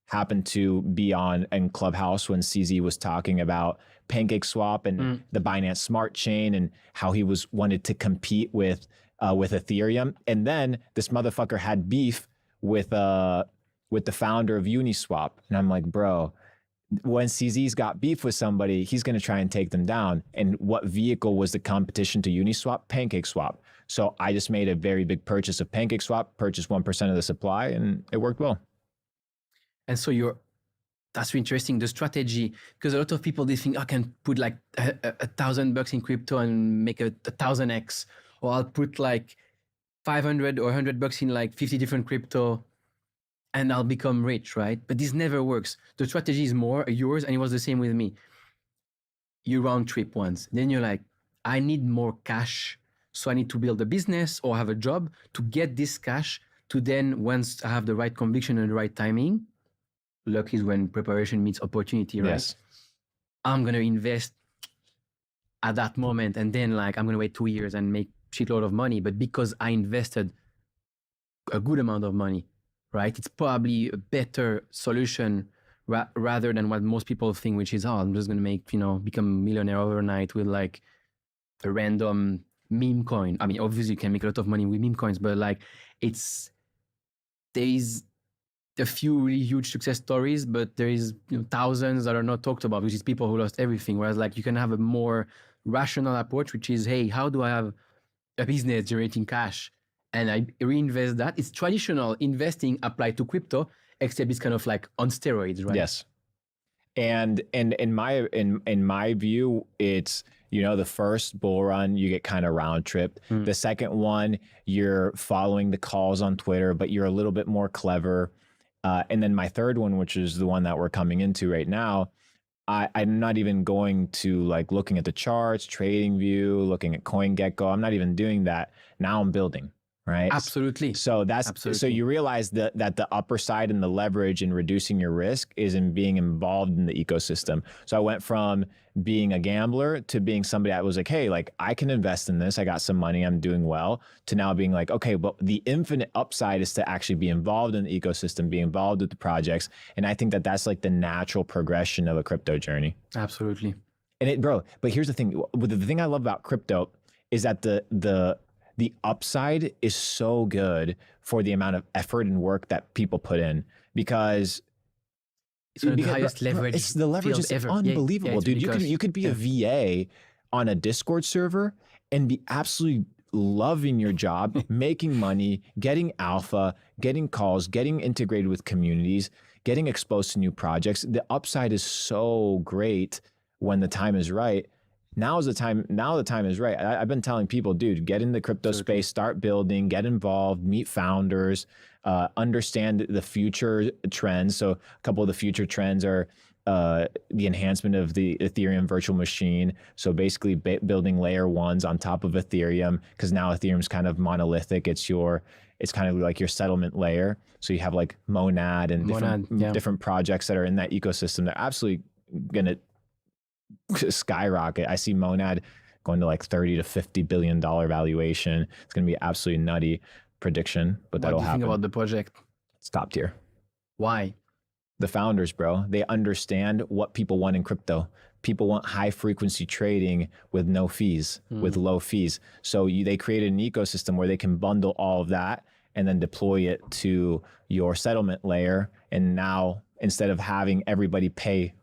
[SPEAKER 1] happened to be in Clubhouse when CZ was talking about PancakeSwap and the Binance Smart Chain and how he wanted to compete with Ethereum. And then this motherfucker had beef with the founder of Uniswap. And I'm like, bro, when CZ's got beef with somebody, he's going to try and take them down. And what vehicle was the competition to Uniswap? PancakeSwap. So I just made a very big purchase of PancakeSwap, purchased 1% of the supply, and it worked well.
[SPEAKER 2] And so that's really interesting, the strategy, because a lot of people, they think I can put like $1,000 in crypto and make a 1,000x, or I'll put like 500 or $100 in like 50 different crypto and I'll become rich, right? But this never works. The strategy is more yours, and it was the same with me. You round trip once, then you're like, I need more cash. So I need to build a business or have a job to get this cash to then, once I have the right conviction and the right timing, luck is when preparation meets opportunity, right?
[SPEAKER 1] Yes.
[SPEAKER 2] I'm going to invest at that moment and then like I'm going to wait 2 years and make shitload of money. But because I invested a good amount of money, right? It's probably a better solution rather than what most people think, which is, I'm just going to make, become a millionaire overnight with like a random meme coin. I mean, obviously you can make a lot of money with meme coins, but like there is a few really huge success stories, but there is thousands that are not talked about, which is people who lost everything. Whereas like you can have a more rational approach, which is, hey, how do I have a business generating cash and I reinvest that? It's traditional investing applied to crypto, except it's kind of like on steroids, right?
[SPEAKER 1] Yes. And in my view, it's, the first bull run, you get kind of round tripped. The second one, you're following the calls on Twitter, but you're a little bit more clever. And then my third one, which is the one that we're coming into right now, I'm not even going to like looking at the charts, trading view, looking at CoinGecko. I'm not even doing that. Now I'm building, right?
[SPEAKER 2] Absolutely.
[SPEAKER 1] So so
[SPEAKER 2] Absolutely.
[SPEAKER 1] you realize that the upper side and the leverage in reducing your risk is in being involved in the ecosystem. So I went from being a gambler to being somebody that was like, hey, like I can invest in this. I got some money. I'm doing well. To now being like, okay, but the infinite upside is to actually be involved in the ecosystem, be involved with the projects. And I think that that's like the natural progression of a crypto journey.
[SPEAKER 2] Absolutely.
[SPEAKER 1] And bro, but here's the thing. The thing I love about crypto is that the upside is so good for the amount of effort and work that people put in, because
[SPEAKER 2] it's one of the highest leverage.
[SPEAKER 1] It's the leverage is
[SPEAKER 2] ever.
[SPEAKER 1] unbelievable,
[SPEAKER 2] yeah,
[SPEAKER 1] dude.
[SPEAKER 2] Really
[SPEAKER 1] You could be a VA on a Discord server and be absolutely loving your job, making money, getting alpha, getting calls, getting integrated with communities, getting exposed to new projects. The upside is so great when the time is right. Now is the time. Now the time is right. I've been telling people, dude, get in the crypto space, start building, get involved, meet founders, understand the future trends. So a couple of the future trends are the enhancement of the Ethereum virtual machine. So basically building layer ones on top of Ethereum, because now Ethereum's kind of monolithic. It's kind of like your settlement layer. So you have like Monad and different projects that are in that ecosystem. They're absolutely gonna skyrocket. I see Monad going to like 30 to 50 billion dollar valuation. It's going to be absolutely nutty prediction, but that'll happen.
[SPEAKER 2] What do you think about the project?
[SPEAKER 1] It's top tier.
[SPEAKER 2] Why?
[SPEAKER 1] The founders, bro, they understand what people want in crypto. People want high frequency trading with no fees, with low fees. So they created an ecosystem where they can bundle all of that and then deploy it to your settlement layer. And now instead of having everybody pay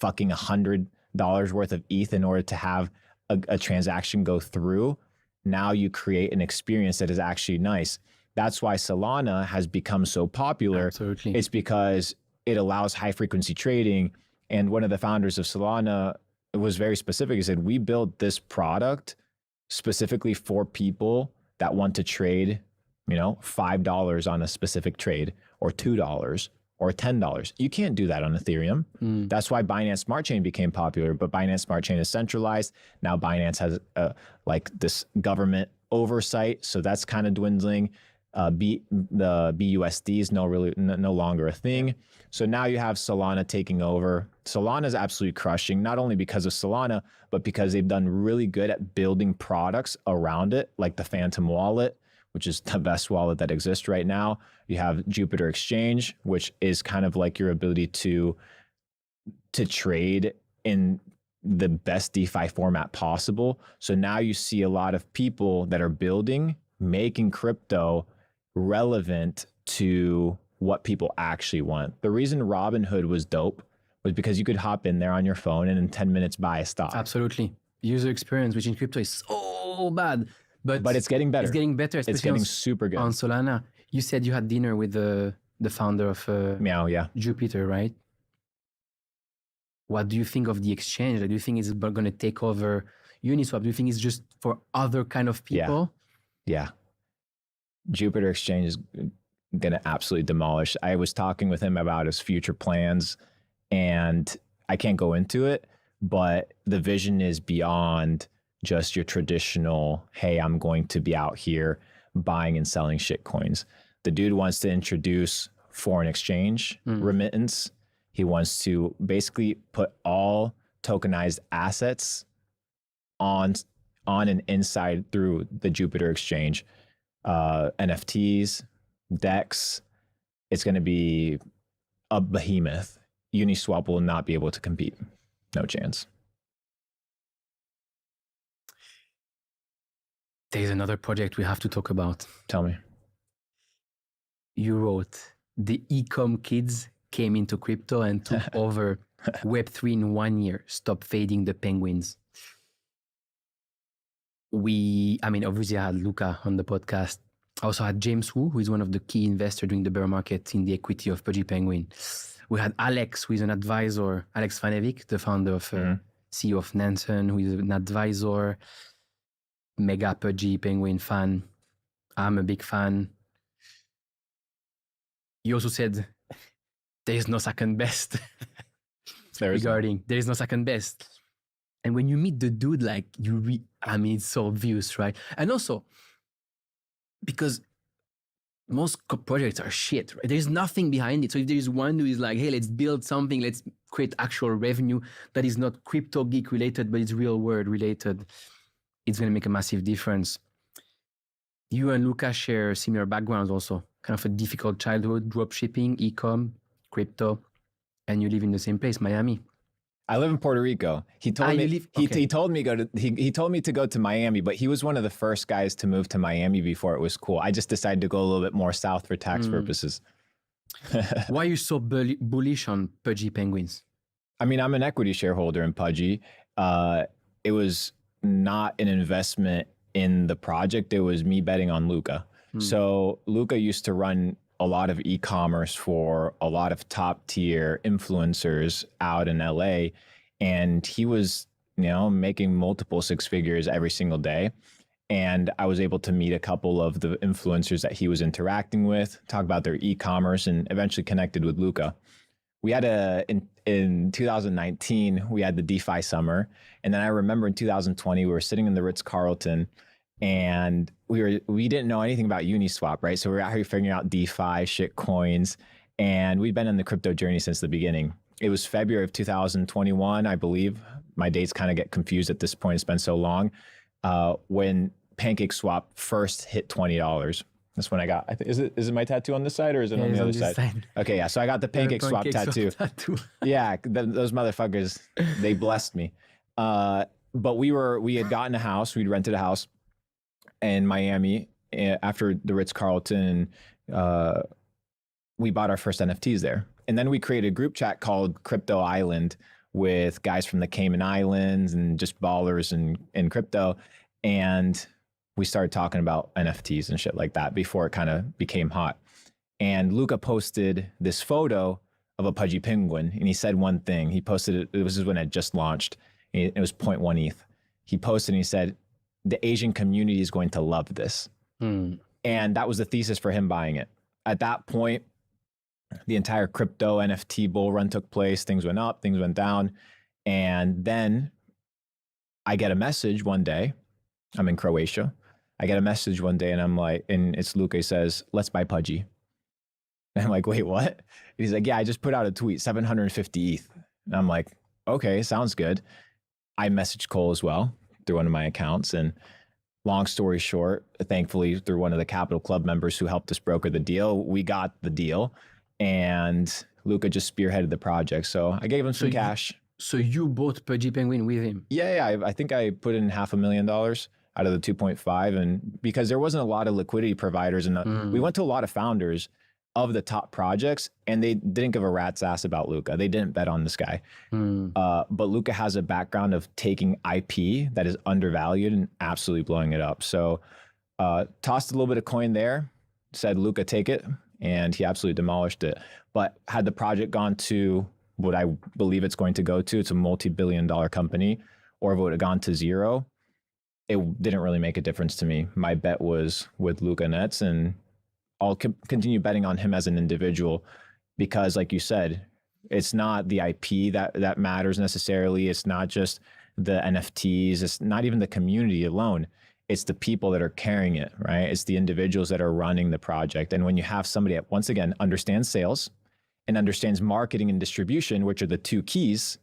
[SPEAKER 1] fucking $100 worth of ETH in order to have a transaction go through, now you create an experience that is actually nice. That's why Solana has become so popular.
[SPEAKER 2] Absolutely.
[SPEAKER 1] It's because it allows high frequency trading. And one of the founders of Solana was very specific. He said, we built this product specifically for people that want to trade, $5 on a specific trade, or $2 or $10. You can't do that on Ethereum. That's why Binance Smart Chain became popular, but Binance Smart Chain is centralized. Now Binance has like this government oversight. So that's kind of dwindling. The BUSD is no longer a thing. So now you have Solana taking over. Solana is absolutely crushing, not only because of Solana, but because they've done really good at building products around it, like the Phantom wallet, which is the best wallet that exists right now. You have Jupiter Exchange, which is kind of like your ability to trade in the best DeFi format possible. So now you see a lot of people that are making crypto relevant to what people actually want. The reason Robinhood was dope was because you could hop in there on your phone and in 10 minutes buy a stock.
[SPEAKER 2] Absolutely. User experience, which in crypto is so bad. But
[SPEAKER 1] it's getting better.
[SPEAKER 2] It's getting better.
[SPEAKER 1] It's getting super good.
[SPEAKER 2] On Solana. You said you had dinner with the founder of Jupiter, right? What do you think of the exchange? Do you think it's going to take over Uniswap? Do you think it's just for other kind of people?
[SPEAKER 1] Yeah. Jupiter Exchange is going to absolutely demolish. I was talking with him about his future plans, and I can't go into it, but the vision is beyond just your traditional, hey, I'm going to be out here buying and selling shit coins. The dude wants to introduce foreign exchange remittance. He wants to basically put all tokenized assets on and inside through the Jupiter Exchange. NFTs, DEX, it's going to be a behemoth. Uniswap will not be able to compete. No chance.
[SPEAKER 2] There's another project we have to talk about.
[SPEAKER 1] Tell me.
[SPEAKER 2] You wrote, the e-com kids came into crypto and took over Web3 in 1 year. Stop fading the penguins. Obviously I had Luca on the podcast. I also had James Wu, who is one of the key investors during the bear market in the equity of Pudgy Penguin. We had Alex, who is an advisor, Alex Vanevic, the founder of CEO of Nansen, who is an advisor, mega Pudgy Penguin fan. I'm a big fan. You also said there is no second best. There is no second best. And when you meet the dude, like it's so obvious, right? And also, because most projects are shit, right? There's nothing behind it. So if there's one who is like, hey, let's build something, let's create actual revenue that is not crypto geek related, but it's real world related, it's going to make a massive difference. You and Luca share similar backgrounds also, kind of a difficult childhood, drop shipping, e-com, crypto, and you live in the same place, Miami.
[SPEAKER 1] I live in Puerto Rico. He told me he told me he told me to go to Miami, but he was one of the first guys to move to Miami before it was cool. I just decided to go a little bit more south for tax purposes.
[SPEAKER 2] Why are you so bullish on Pudgy Penguins?
[SPEAKER 1] I mean, I'm an equity shareholder in Pudgy. It was not an investment in the project. It was me betting on Luca. So Luca used to run a lot of e-commerce for a lot of top tier influencers out in LA. And he was, making multiple six figures every single day. And I was able to meet a couple of the influencers that he was interacting with, talk about their e-commerce, and eventually connected with Luca. We had in 2019, we had the DeFi summer. And then I remember in 2020, we were sitting in the Ritz-Carlton and we didn't know anything about Uniswap, right? So we were out here figuring out DeFi, shit coins, and we've been in the crypto journey since the beginning. It was February of 2021, I believe. My dates kind of get confused at this point. It's been so long. When PancakeSwap first hit $20. That's when I got. Is it my tattoo on this side or is it on the other side? Okay, yeah. So I got the PancakeSwap tattoo. Yeah, those motherfuckers, they blessed me. But we had gotten a house. We'd rented a house in Miami after the Ritz-Carlton. We bought our first NFTs there. And then we created a group chat called Crypto Island with guys from the Cayman Islands and just ballers in crypto. And we started talking about NFTs and shit like that before it kind of became hot. And Luca posted this photo of a Pudgy penguin. And he said one thing. He posted it. This is when it just launched. It was 0.1 ETH. He posted and he said, the Asian community is going to love this. And that was the thesis for him buying it. At that point, the entire crypto NFT bull run took place. Things went up, things went down. And then I get a message one day. I'm in Croatia. I get a message one day and I'm like, and it's Luca. He says, let's buy Pudgy. And I'm like, wait, what? And he's like, yeah, I just put out a tweet, 750 ETH. And I'm like, okay, sounds good. I messaged Cole as well through one of my accounts. And long story short, thankfully, through one of the Capital Club members who helped us broker the deal, we got the deal. And Luca just spearheaded the project. So I gave him some cash.
[SPEAKER 2] So you bought Pudgy Penguin with him?
[SPEAKER 1] Yeah. I think I put in $500,000 out of the 2.5. And because there wasn't a lot of liquidity providers, and we went to a lot of founders of the top projects, and they didn't give a rat's ass about Luca. They didn't bet on this guy. But Luca has a background of taking IP that is undervalued and absolutely blowing it up. So tossed a little bit of coin there, said, Luca, take it. And he absolutely demolished it. But had the project gone to what I believe it's going to go to, it's a multi-billion-dollar company, or if it would have gone to zero, it didn't really make a difference to me. My bet was with Luca Nets, and I'll continue betting on him as an individual because, like you said, it's not the IP that matters necessarily. It's not just the NFTs. It's not even the community alone. It's the people that are carrying it, right? It's the individuals that are running the project. And when you have somebody that, once again, understands sales and understands marketing and distribution, which are the two keys,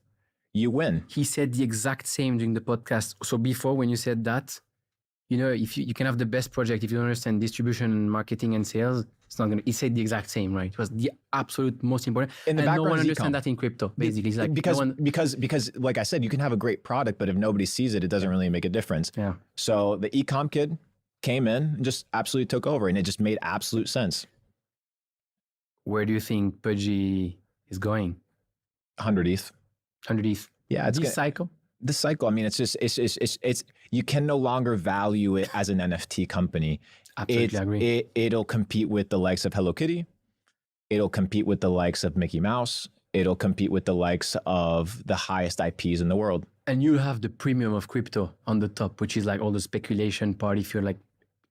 [SPEAKER 1] you win.
[SPEAKER 2] He said the exact same during the podcast. So before, when you said that, if you can have the best project, if you don't understand distribution and marketing and sales, it's not going to, he said the exact same, right? It was the absolute most important.
[SPEAKER 1] In the
[SPEAKER 2] and
[SPEAKER 1] background,
[SPEAKER 2] no one understands that in crypto, basically. It's like
[SPEAKER 1] because like I said, you can have a great product, but if nobody sees it, it doesn't really make a difference.
[SPEAKER 2] Yeah.
[SPEAKER 1] So the e-com kid came in and just absolutely took over, and it just made absolute sense.
[SPEAKER 2] Where do you think Pudgy is going?
[SPEAKER 1] 100 ETH.
[SPEAKER 2] 100 ETH.
[SPEAKER 1] Yeah.
[SPEAKER 2] This cycle?
[SPEAKER 1] The cycle. I mean, it's you can no longer value it as an NFT company.
[SPEAKER 2] Absolutely agree.
[SPEAKER 1] It'll compete with the likes of Hello Kitty. It'll compete with the likes of Mickey Mouse. It'll compete with the likes of the highest IPs in the world.
[SPEAKER 2] And you have the premium of crypto on the top, which is like all the speculation part. If you're like,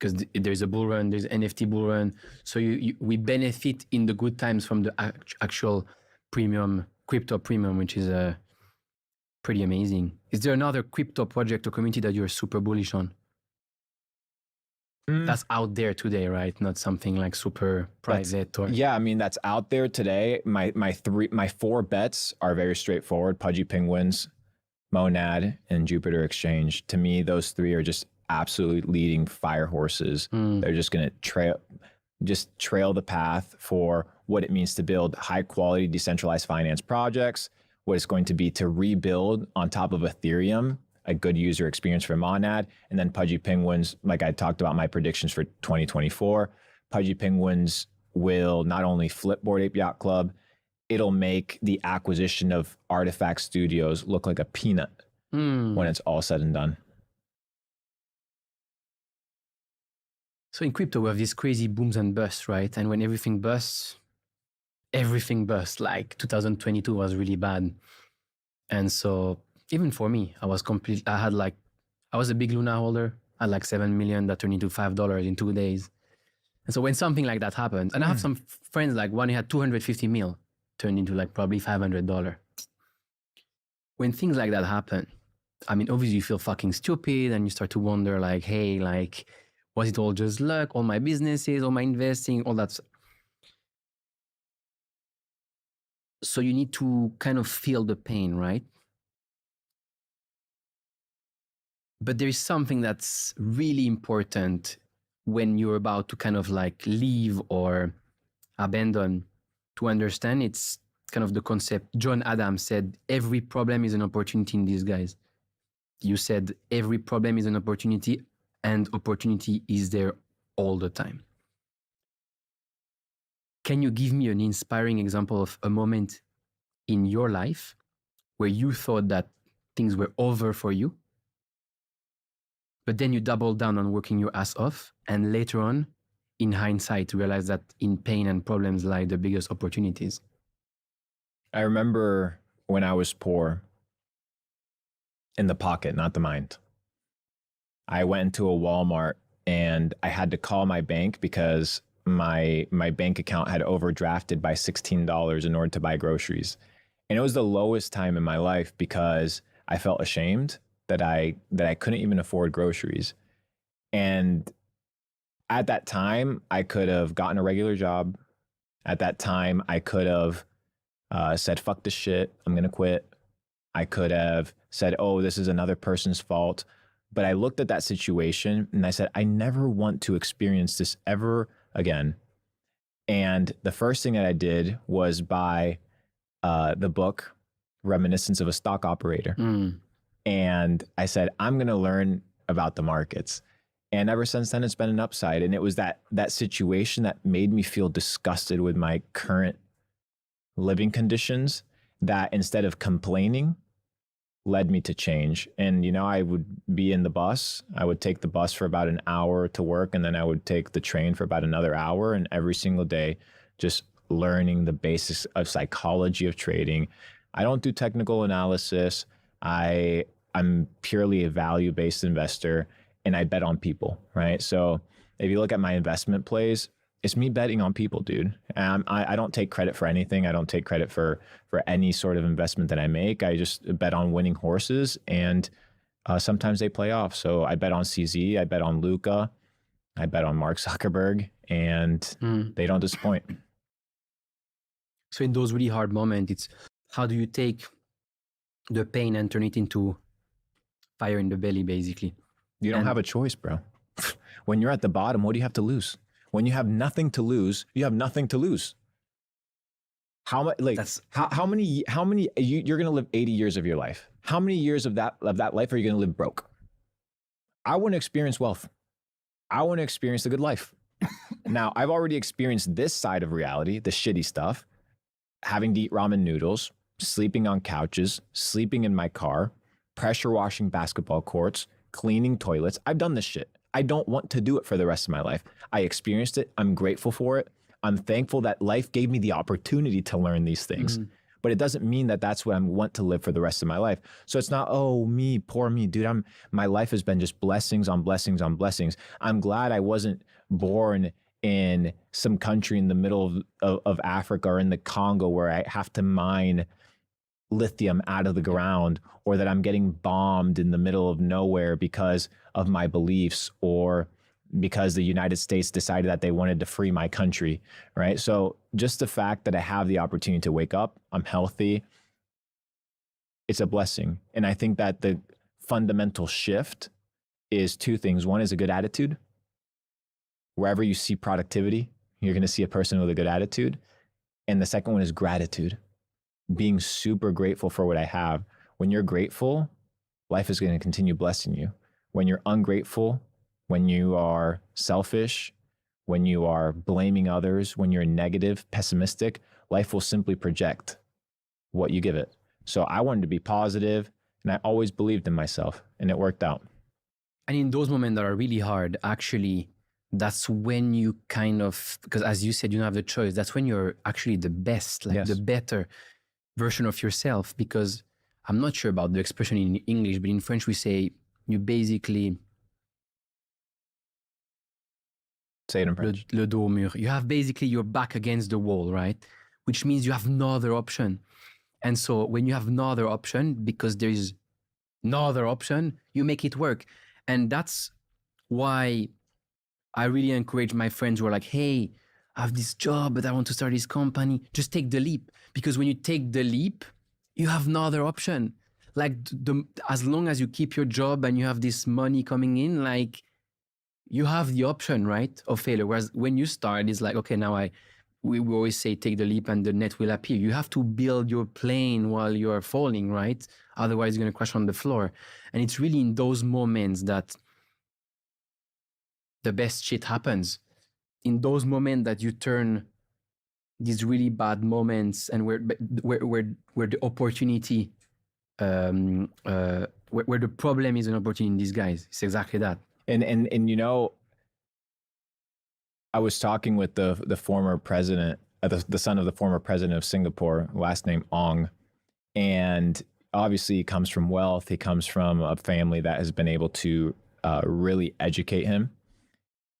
[SPEAKER 2] because there's a bull run, there's NFT bull run. So we benefit in the good times from the actual premium, crypto premium, which is pretty amazing. Is there another crypto project or community that you're super bullish on? That's out there today, right? Not something like super private or
[SPEAKER 1] Yeah, I mean that's out there today. My 4 bets are very straightforward: Pudgy Penguins, Monad, and Jupiter Exchange. To me, those 3 are just absolute leading fire horses. They're just going to trail the path for what it means to build high quality decentralized finance projects, what it's going to be to rebuild on top of Ethereum a good user experience for Monad, and then Pudgy Penguins, like I talked about my predictions for 2024. Pudgy Penguins will not only flip Bored Ape Yacht Club, it'll make the acquisition of Artifact Studios look like a peanut when it's all said and done.
[SPEAKER 2] So in crypto, we have these crazy booms and busts, right? And when everything busts. Like 2022 was really bad. And so even for me, I was a big Luna holder. I had like 7 million that turned into $5 in 2 days. And so when something like that happens, and I have some friends, like one who had 250 mil turned into like probably $500. When things like that happen, I mean, obviously you feel fucking stupid and you start to wonder like, hey, like, was it all just luck? All my businesses, all my investing, all that. So you need to kind of feel the pain, right? But there is something that's really important when you're about to kind of like leave or abandon to understand. It's kind of the concept. John Adams said, every problem is an opportunity in disguise. You said every problem is an opportunity, and opportunity is there all the time. Can you give me an inspiring example of a moment in your life where you thought that things were over for you, but then you doubled down on working your ass off, and later on, in hindsight, realized that in pain and problems lie the biggest opportunities?
[SPEAKER 1] I remember when I was poor, in the pocket, not the mind. I went into a Walmart and I had to call my bank because my bank account had overdrafted by $16 in order to buy groceries. And it was the lowest time in my life because I felt ashamed that I couldn't even afford groceries. And at that time, I could have gotten a regular job. At that time, I could have said, fuck this shit, I'm going to quit. I could have said, oh, this is another person's fault. But I looked at that situation and I said, I never want to experience this ever again. And the first thing that I did was buy the book, Reminiscence of a Stock Operator. And I said, I'm going to learn about the markets. And ever since then, it's been an upside. And it was that situation that made me feel disgusted with my current living conditions that instead of complaining, led me to change. And, you know, I would be in the bus. I would take the bus for about an hour to work, and then I would take the train for about another hour. And every single day, just learning the basics of psychology of trading. I don't do technical analysis. I'm purely a value-based investor, and I bet on people, right? So if you look at my investment plays, it's me betting on people, dude. I don't take credit for anything. I don't take credit for any sort of investment that I make. I just bet on winning horses, and sometimes they play off. So I bet on CZ, I bet on Luca, I bet on Mark Zuckerberg, and they don't disappoint.
[SPEAKER 2] So in those really hard moments, it's how do you take the pain and turn it into fire in the belly, basically?
[SPEAKER 1] You don't have a choice, bro. When you're at the bottom, what do you have to lose? When you have nothing to lose, you have nothing to lose. How much? Like how many? You're gonna live 80 years of your life. How many years of that life are you gonna live broke? I want to experience wealth. I want to experience the good life. Now, I've already experienced this side of reality, the shitty stuff, having to eat ramen noodles, sleeping on couches, sleeping in my car, pressure washing basketball courts, cleaning toilets. I've done this shit. I don't want to do it for the rest of my life. I experienced it. I'm grateful for it. I'm thankful that life gave me the opportunity to learn these things. But it doesn't mean that that's what I want to live for the rest of my life. So it's not, oh, me, poor me, dude. My life has been just blessings on blessings on blessings. I'm glad I wasn't born in some country in the middle of Africa or in the Congo where I have to mine lithium out of the ground, or that I'm getting bombed in the middle of nowhere because of my beliefs, or because the United States decided that they wanted to free my country, right? So just the fact that I have the opportunity to wake up, I'm healthy, it's a blessing. And I think that the fundamental shift is two things. One is a good attitude. Wherever you see productivity, you're going to see a person with a good attitude. And the second one is gratitude, being super grateful for what I have. When you're grateful, life is going to continue blessing you. When you're ungrateful, when you are selfish, when you are blaming others, when you're negative, pessimistic, life will simply project what you give it. So I wanted to be positive, and I always believed in myself, and it worked out.
[SPEAKER 2] And in those moments that are really hard, actually, that's when you kind of, because as you said, you don't have the choice. That's when you're actually the best, like the better version of yourself. Because I'm not sure about the expression in English, but in French, we say you basically...
[SPEAKER 1] Say it in French.
[SPEAKER 2] Le dos au mur. You have basically your back against the wall, right? Which means you have no other option. And so when you have no other option, because there is no other option, you make it work. And that's why I really encourage my friends who are like, hey, I have this job, but I want to start this company. Just take the leap. Because when you take the leap, you have no other option. Like as long as you keep your job and you have this money coming in, like you have the option, right, of failure. Whereas when you start, it's like, okay, now we always say take the leap and the net will appear. You have to build your plane while you are falling, right? Otherwise, you're going to crash on the floor. And it's really in those moments that the best shit happens. In those moments that you turn these really bad moments and where the opportunity, where the problem is an opportunity in disguise. It's exactly that.
[SPEAKER 1] And you know, I was talking with the former president, the son of the former president of Singapore, last name Ong, and obviously he comes from wealth. He comes from a family that has been able to really educate him.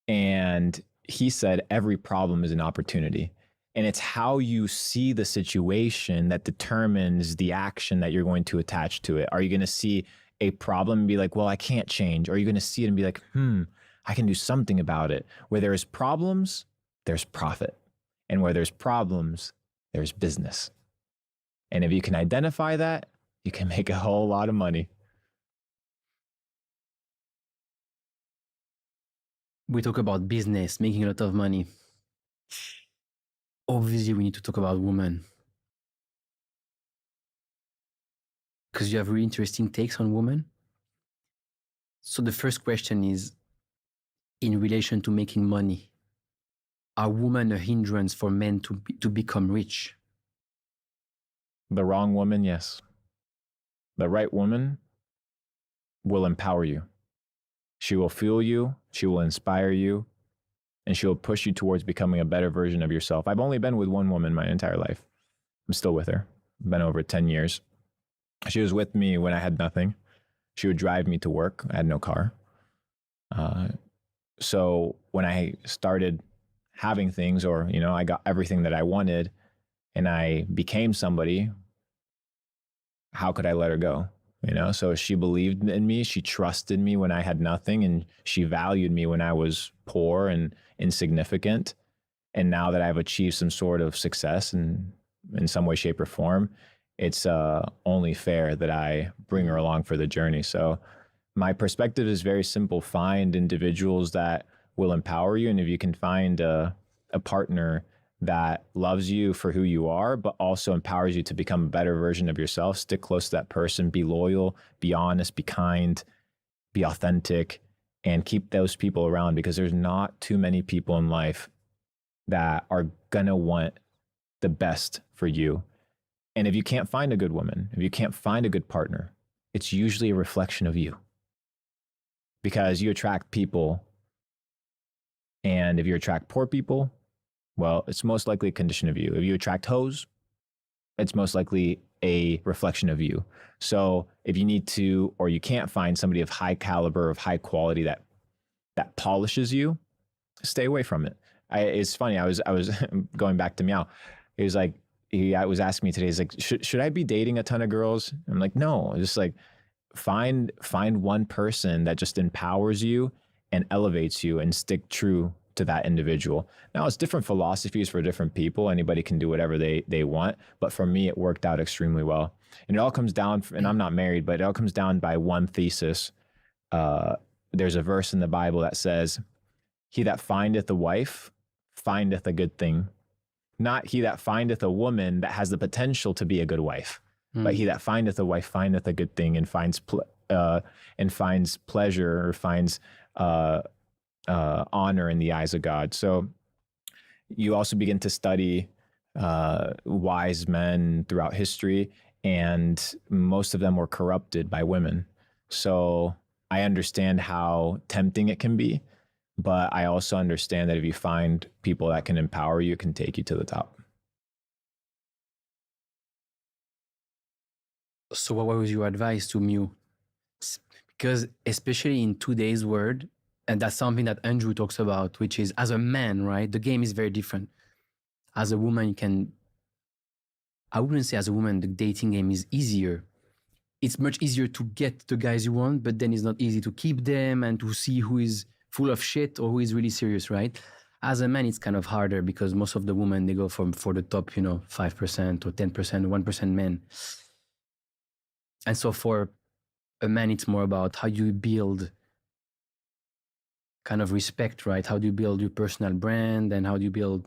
[SPEAKER 1] And he said every problem is an opportunity. And it's how you see the situation that determines the action that you're going to attach to it. Are you going to see a problem and be like, well, I can't change? Or are you going to see it and be like, I can do something about it? Where there's problems, there's profit. And where there's problems, there's business. And if you can identify that, you can make a whole lot of money.
[SPEAKER 2] We talk about business, making a lot of money. Obviously, we need to talk about women. Because you have really interesting takes on women. So the first question is, in relation to making money, are women a hindrance for men to become rich?
[SPEAKER 1] The wrong woman, yes. The right woman will empower you. She will fuel you, she will inspire you, and she will push you towards becoming a better version of yourself. I've only been with one woman my entire life. I'm still with her. Been over 10 years. She was with me when I had nothing. She would drive me to work. I had no car. So when I started having things, or, you know, I got everything that I wanted and I became somebody, how could I let her go? You know, so she believed in me. She trusted me when I had nothing, and she valued me when I was poor and insignificant. And now that I've achieved some sort of success in some way, shape, or form, it's only fair that I bring her along for the journey. So my perspective is very simple. Find individuals that will empower you. And if you can find a partner that loves you for who you are, but also empowers you to become a better version of yourself, stick close to that person, be loyal, be honest, be kind, be authentic, and keep those people around, because there's not too many people in life that are gonna want the best for you. And if you can't find a good woman, if you can't find a good partner, it's usually a reflection of you, because you attract people. And if you attract poor people, well, it's most likely a condition of you. If you attract hoes, it's most likely a reflection of you. So if you need to, or you can't find somebody of high caliber, of high quality that polishes you, stay away from it. It's funny. I was going back to Meow. He was like, he was asking me today, he's like, should I be dating a ton of girls? I'm like, no, just like find one person that just empowers you and elevates you, and stick true to that individual. Now, it's different philosophies for different people. Anybody can do whatever they want. But for me, it worked out extremely well. And it all comes down, and I'm not married, but it all comes down by one thesis. There's a verse in the Bible that says, he that findeth a wife findeth a good thing. Not he that findeth a woman that has the potential to be a good wife, but he that findeth a wife findeth a good thing, and finds pleasure, or finds honor in the eyes of God. So you also begin to study wise men throughout history, and most of them were corrupted by women. So I understand how tempting it can be, but I also understand that if you find people that can empower you, it can take you to the top.
[SPEAKER 2] So what was your advice to Mew? Because especially in today's world, and that's something that Andrew talks about, which is as a man, right? The game is very different. As a woman, you can, I wouldn't say as a woman, the dating game is easier. It's much easier to get the guys you want, but then it's not easy to keep them and to see who is full of shit or who is really serious, right? As a man, it's kind of harder because most of the women, they go for the top, 5% or 10%, 1% men. And so for a man, it's more about how you build kind of respect, right? How do you build your personal brand, and how do you build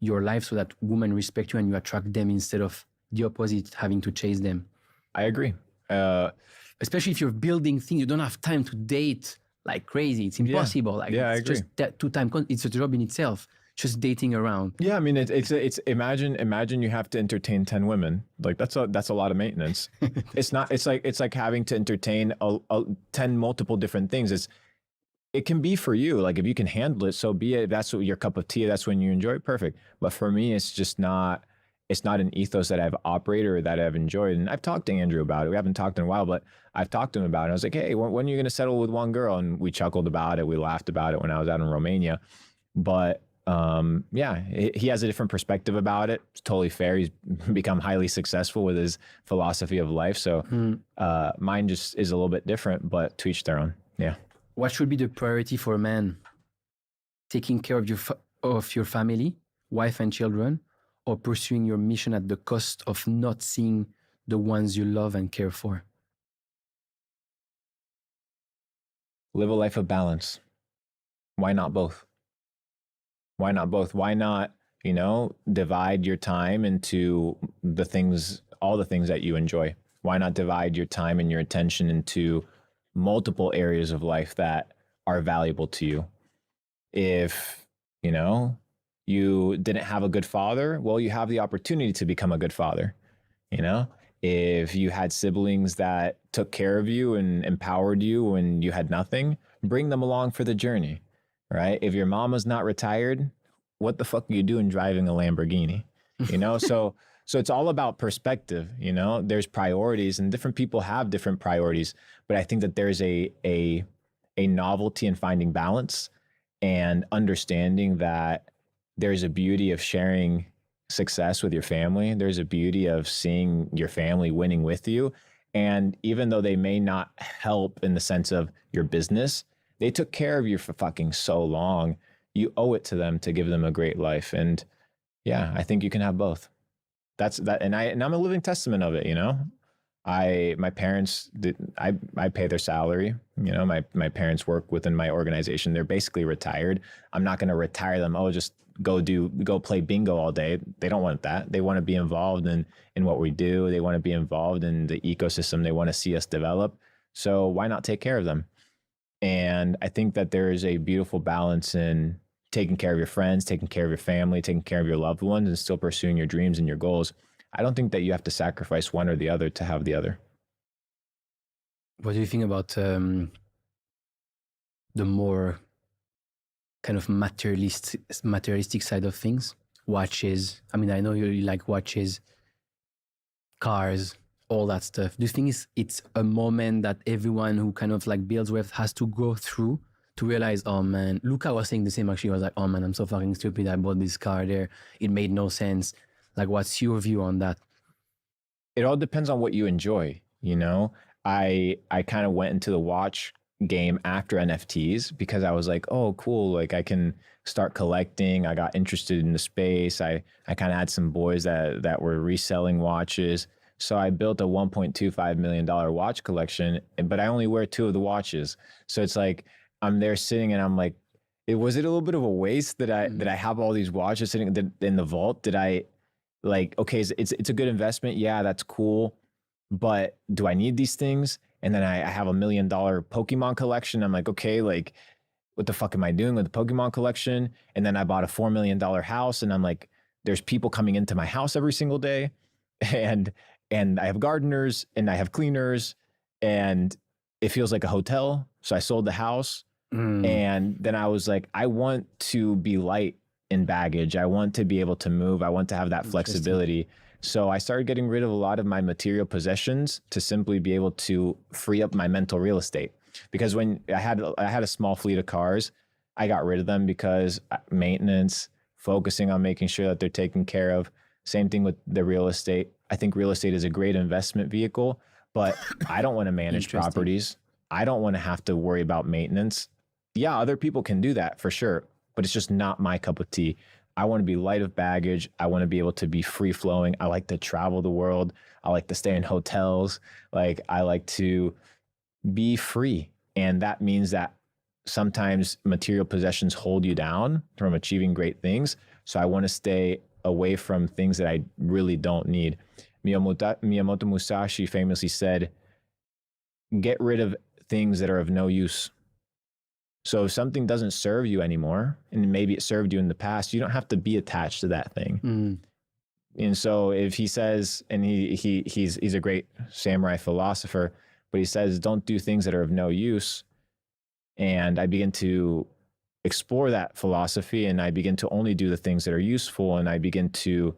[SPEAKER 2] your life so that women respect you and you attract them instead of the opposite, having to chase them.
[SPEAKER 1] I agree.
[SPEAKER 2] Especially if you're building things, you don't have time to date like crazy. It's impossible.
[SPEAKER 1] I agree.
[SPEAKER 2] Just that it's a job in itself. Just dating around.
[SPEAKER 1] Yeah, I mean, it's imagine you have to entertain 10 women. Like that's a lot of maintenance. It's like having to entertain 10 multiple different things. It can be for you. Like if you can handle it, so be it. If that's what your cup of tea, that's when you enjoy it, perfect. But for me, it's just not. It's not an ethos that I've operated or that I've enjoyed. And I've talked to Andrew about it. We haven't talked in a while, but I've talked to him about it. I was like, hey, when are you going to settle with one girl? And we chuckled about it. We laughed about it when I was out in Romania. But yeah, he has a different perspective about it. It's totally fair. He's become highly successful with his philosophy of life. So mine just is a little bit different, but to each their own. Yeah.
[SPEAKER 2] What should be the priority for a man? Taking care of your family, wife and children, or pursuing your mission at the cost of not seeing the ones you love and care for?
[SPEAKER 1] Live a life of balance. Why not both? Why not both? Why not, divide your time into all the things that you enjoy? Why not divide your time and your attention into multiple areas of life that are valuable to you? If, you didn't have a good father, well, you have the opportunity to become a good father. If you had siblings that took care of you and empowered you when you had nothing, bring them along for the journey, right? If your mama's not retired, what the fuck are you doing driving a Lamborghini? So it's all about perspective. There's priorities, and different people have different priorities, but I think that there's a novelty in finding balance and understanding that there's a beauty of sharing success with your family. There's a beauty of seeing your family winning with you. And even though they may not help in the sense of your business, they took care of you for fucking so long. You owe it to them to give them a great life. And yeah, I think you can have both. That's that. And I'm a living testament of it. My parents I pay their salary. My parents work within my organization. They're basically retired. I'm not going to retire them. Oh, just go play bingo all day. They don't want that. They want to be involved in what we do. They want to be involved in the ecosystem. They want to see us develop. So why not take care of them? And I think that there is a beautiful balance in taking care of your friends, taking care of your family, taking care of your loved ones, and still pursuing your dreams and your goals. I don't think that you have to sacrifice one or the other to have the other.
[SPEAKER 2] What do you think about the more kind of materialistic side of things? Watches. I mean, I know you like watches, cars, all that stuff. Do you think it's a moment that everyone who kind of like builds wealth has to go through to realize, oh man, Luca was saying the same actually. I was like, oh man, I'm so fucking stupid. I bought this car there. It made no sense. Like, what's your view on that?
[SPEAKER 1] It all depends on what you enjoy. I kind of went into the watch game after NFTs because I was like, oh, cool. Like I can start collecting. I got interested in the space. I kind of had some boys that were reselling watches. So I built a $1.25 million watch collection, but I only wear 2 of the watches. So it's like, I'm there sitting and I'm like, was it a little bit of a waste that I have all these watches sitting in the vault? Did I like, okay, it's a good investment. Yeah, that's cool. But do I need these things? And then I have $1 million Pokemon collection. I'm like, okay, like what the fuck am I doing with the Pokemon collection? And then I bought a $4 million house and I'm like, there's people coming into my house every single day. And I have gardeners and I have cleaners and it feels like a hotel. So I sold the house. And then I was like, I want to be light in baggage. I want to be able to move. I want to have that flexibility. So I started getting rid of a lot of my material possessions to simply be able to free up my mental real estate. Because when I had a small fleet of cars, I got rid of them because maintenance, focusing on making sure that they're taken care of. Same thing with the real estate. I think real estate is a great investment vehicle, but I don't want to manage properties. I don't want to have to worry about maintenance. Yeah, other people can do that for sure, but it's just not my cup of tea. I want to be light of baggage. I want to be able to be free flowing. I like to travel the world. I like to stay in hotels. Like I like to be free. And that means that sometimes material possessions hold you down from achieving great things. So I want to stay away from things that I really don't need. Miyamoto Musashi famously said, get rid of things that are of no use. So if something doesn't serve you anymore, and maybe it served you in the past, you don't have to be attached to that thing. And so if he says, and he's a great samurai philosopher, but he says, don't do things that are of no use. And I begin to explore that philosophy and I begin to only do the things that are useful. And I begin to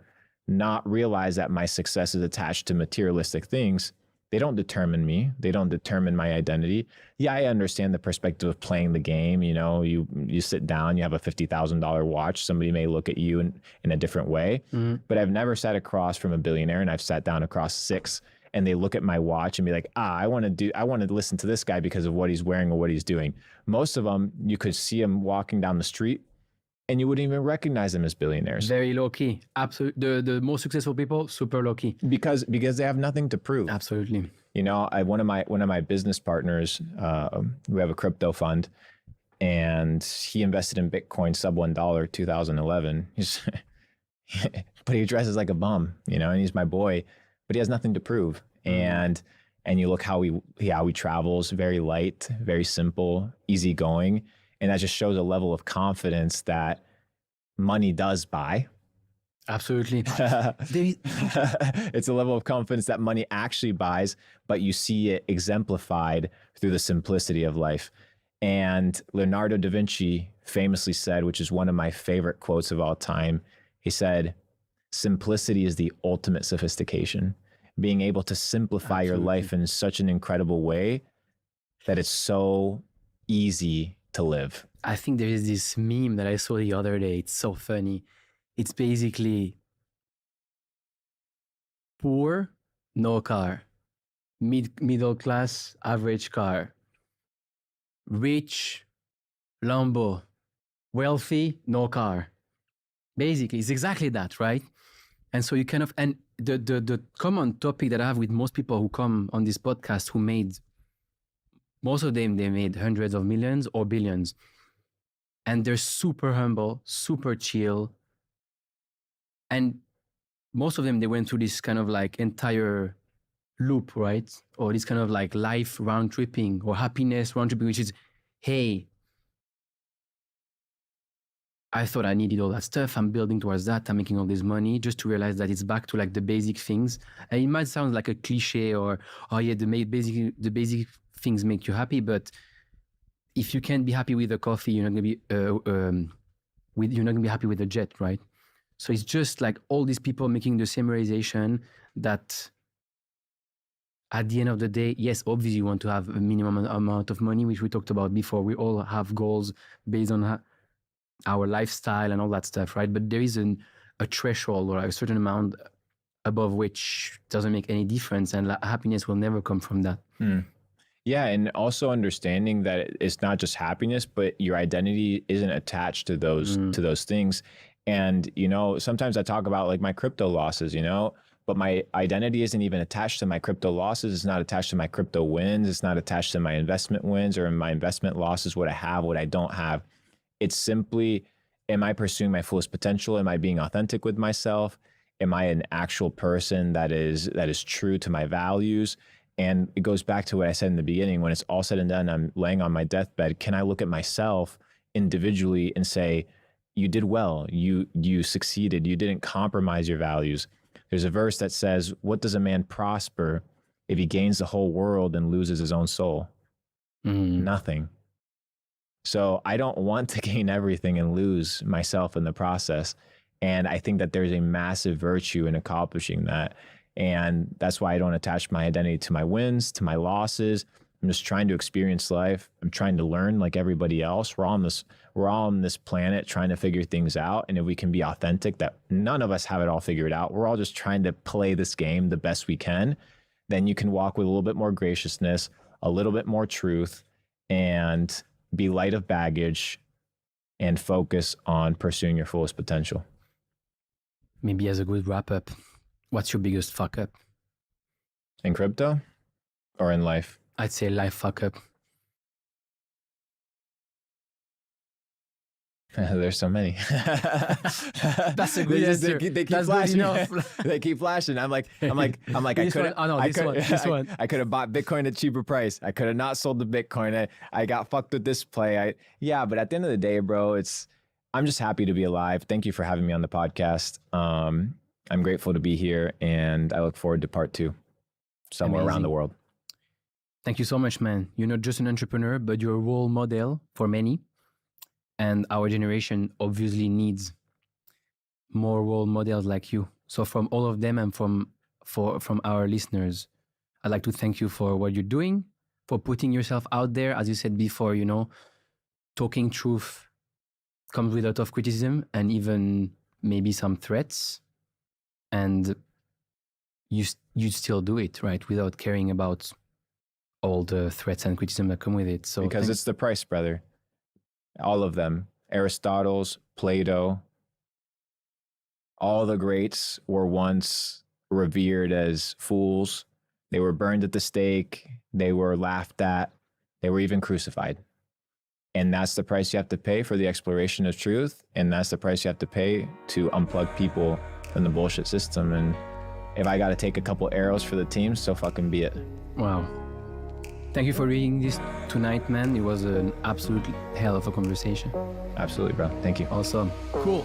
[SPEAKER 1] not realize that my success is attached to materialistic things. They don't determine me. They don't determine my identity. Yeah, I understand the perspective of playing the game. You know, you sit down, you have a $50,000 watch. Somebody may look at you in a different way. But I've never sat across from a billionaire, and I've sat down across 6, and they look at my watch and be like, I want to listen to this guy because of what he's wearing or what he's doing. Most of them, you could see them walking down the street, and you wouldn't even recognize them as billionaires.
[SPEAKER 2] Very low key. Absolutely. The most successful people, super low key.
[SPEAKER 1] Because they have nothing to prove.
[SPEAKER 2] Absolutely.
[SPEAKER 1] You know, one of my business partners, we have a crypto fund, and he invested in Bitcoin sub $1, 2011. But he dresses like a bum, you know, and he's my boy, but he has nothing to prove. And you look how he travels, very light, very simple, easygoing. And that just shows a level of confidence that money does buy.
[SPEAKER 2] Absolutely.
[SPEAKER 1] It's a level of confidence that money actually buys, but you see it exemplified through the simplicity of life. And Leonardo da Vinci famously said, which is one of my favorite quotes of all time, he said, simplicity is the ultimate sophistication. Being able to simplify your life in such an incredible way that it's so easy to live.
[SPEAKER 2] I think there is this meme that I saw the other day. It's so funny. It's basically poor, no car. Middle class, average car. Rich, Lambo. Wealthy, no car. Basically, it's exactly that, right? And so you kind of, and the common topic that I have with most people who come on this podcast who made, most of them, they made hundreds of millions or billions. And they're super humble, super chill. And most of them, they went through this kind of like entire loop, right? Or this kind of like life round tripping or happiness round tripping, which is, hey, I thought I needed all that stuff. I'm building towards that. I'm making all this money, just to realize that it's back to like the basic things. And it might sound like a cliche or, oh yeah, the basic things make you happy. But if you can't be happy with a coffee, you're not gonna be happy with a jet, right? So it's just like all these people making the same realization that at the end of the day, yes, obviously you want to have a minimum amount of money, which we talked about before. We all have goals based on our lifestyle and all that stuff, right? But there is a threshold or a certain amount above which doesn't make any difference, and happiness will never come from that.
[SPEAKER 1] Yeah, and also understanding that it's not just happiness, but your identity isn't attached to those things. And sometimes I talk about like my crypto losses, but my identity isn't even attached to my crypto losses. It's not attached to my crypto wins. It's not attached to my investment wins or my investment losses, what I have, what I don't have. It's simply, am I pursuing my fullest potential? Am I being authentic with myself? Am I an actual person that is true to my values? And it goes back to what I said in the beginning. When it's all said and done, I'm laying on my deathbed. Can I look at myself individually and say, you did well, you succeeded, you didn't compromise your values? There's a verse that says, what does a man prosper if he gains the whole world and loses his own soul? Nothing. So I don't want to gain everything and lose myself in the process. And I think that there's a massive virtue in accomplishing that. And that's why I don't attach my identity to my wins, to my losses. I'm just trying to experience life. I'm trying to learn like everybody else. We're all on this planet trying to figure things out. And if we can be authentic, that none of us have it all figured out. We're all just trying to play this game the best we can. Then you can walk with a little bit more graciousness, a little bit more truth, and be light of baggage and focus on pursuing your fullest potential.
[SPEAKER 2] Maybe as a good wrap up, what's your biggest fuck up?
[SPEAKER 1] In crypto or in life?
[SPEAKER 2] I'd say life fuck up.
[SPEAKER 1] There's so many.
[SPEAKER 2] That's a good answer.
[SPEAKER 1] They keep
[SPEAKER 2] That's
[SPEAKER 1] flashing.
[SPEAKER 2] good enough.
[SPEAKER 1] They keep flashing. I'm like,
[SPEAKER 2] This one. Oh no, this one.
[SPEAKER 1] I could have bought Bitcoin at a cheaper price. I could have not sold the Bitcoin. I got fucked with this play. But at the end of the day, bro, I'm just happy to be alive. Thank you for having me on the podcast. I'm grateful to be here, and I look forward to part 2 somewhere around the world.
[SPEAKER 2] Thank you so much, man. You're not just an entrepreneur, but you're a role model for many. And our generation obviously needs more role models like you. So from all of them and from our listeners, I'd like to thank you for what you're doing, for putting yourself out there. As you said before, talking truth comes with a lot of criticism and even maybe some threats. And you still do it, right? Without caring about all the threats and criticism that come with it. So
[SPEAKER 1] because it's the price, brother. All of them. Aristotle's, Plato, all the greats were once revered as fools. They were burned at the stake. They were laughed at. They were even crucified. And that's the price you have to pay for the exploration of truth. And that's the price you have to pay to unplug people from the bullshit system. And if I got to take a couple arrows for the team, so fucking be it.
[SPEAKER 2] Wow. Thank you for reading this tonight, man. It was an absolute hell of a conversation.
[SPEAKER 1] Absolutely, bro. Thank you.
[SPEAKER 2] Awesome. Cool.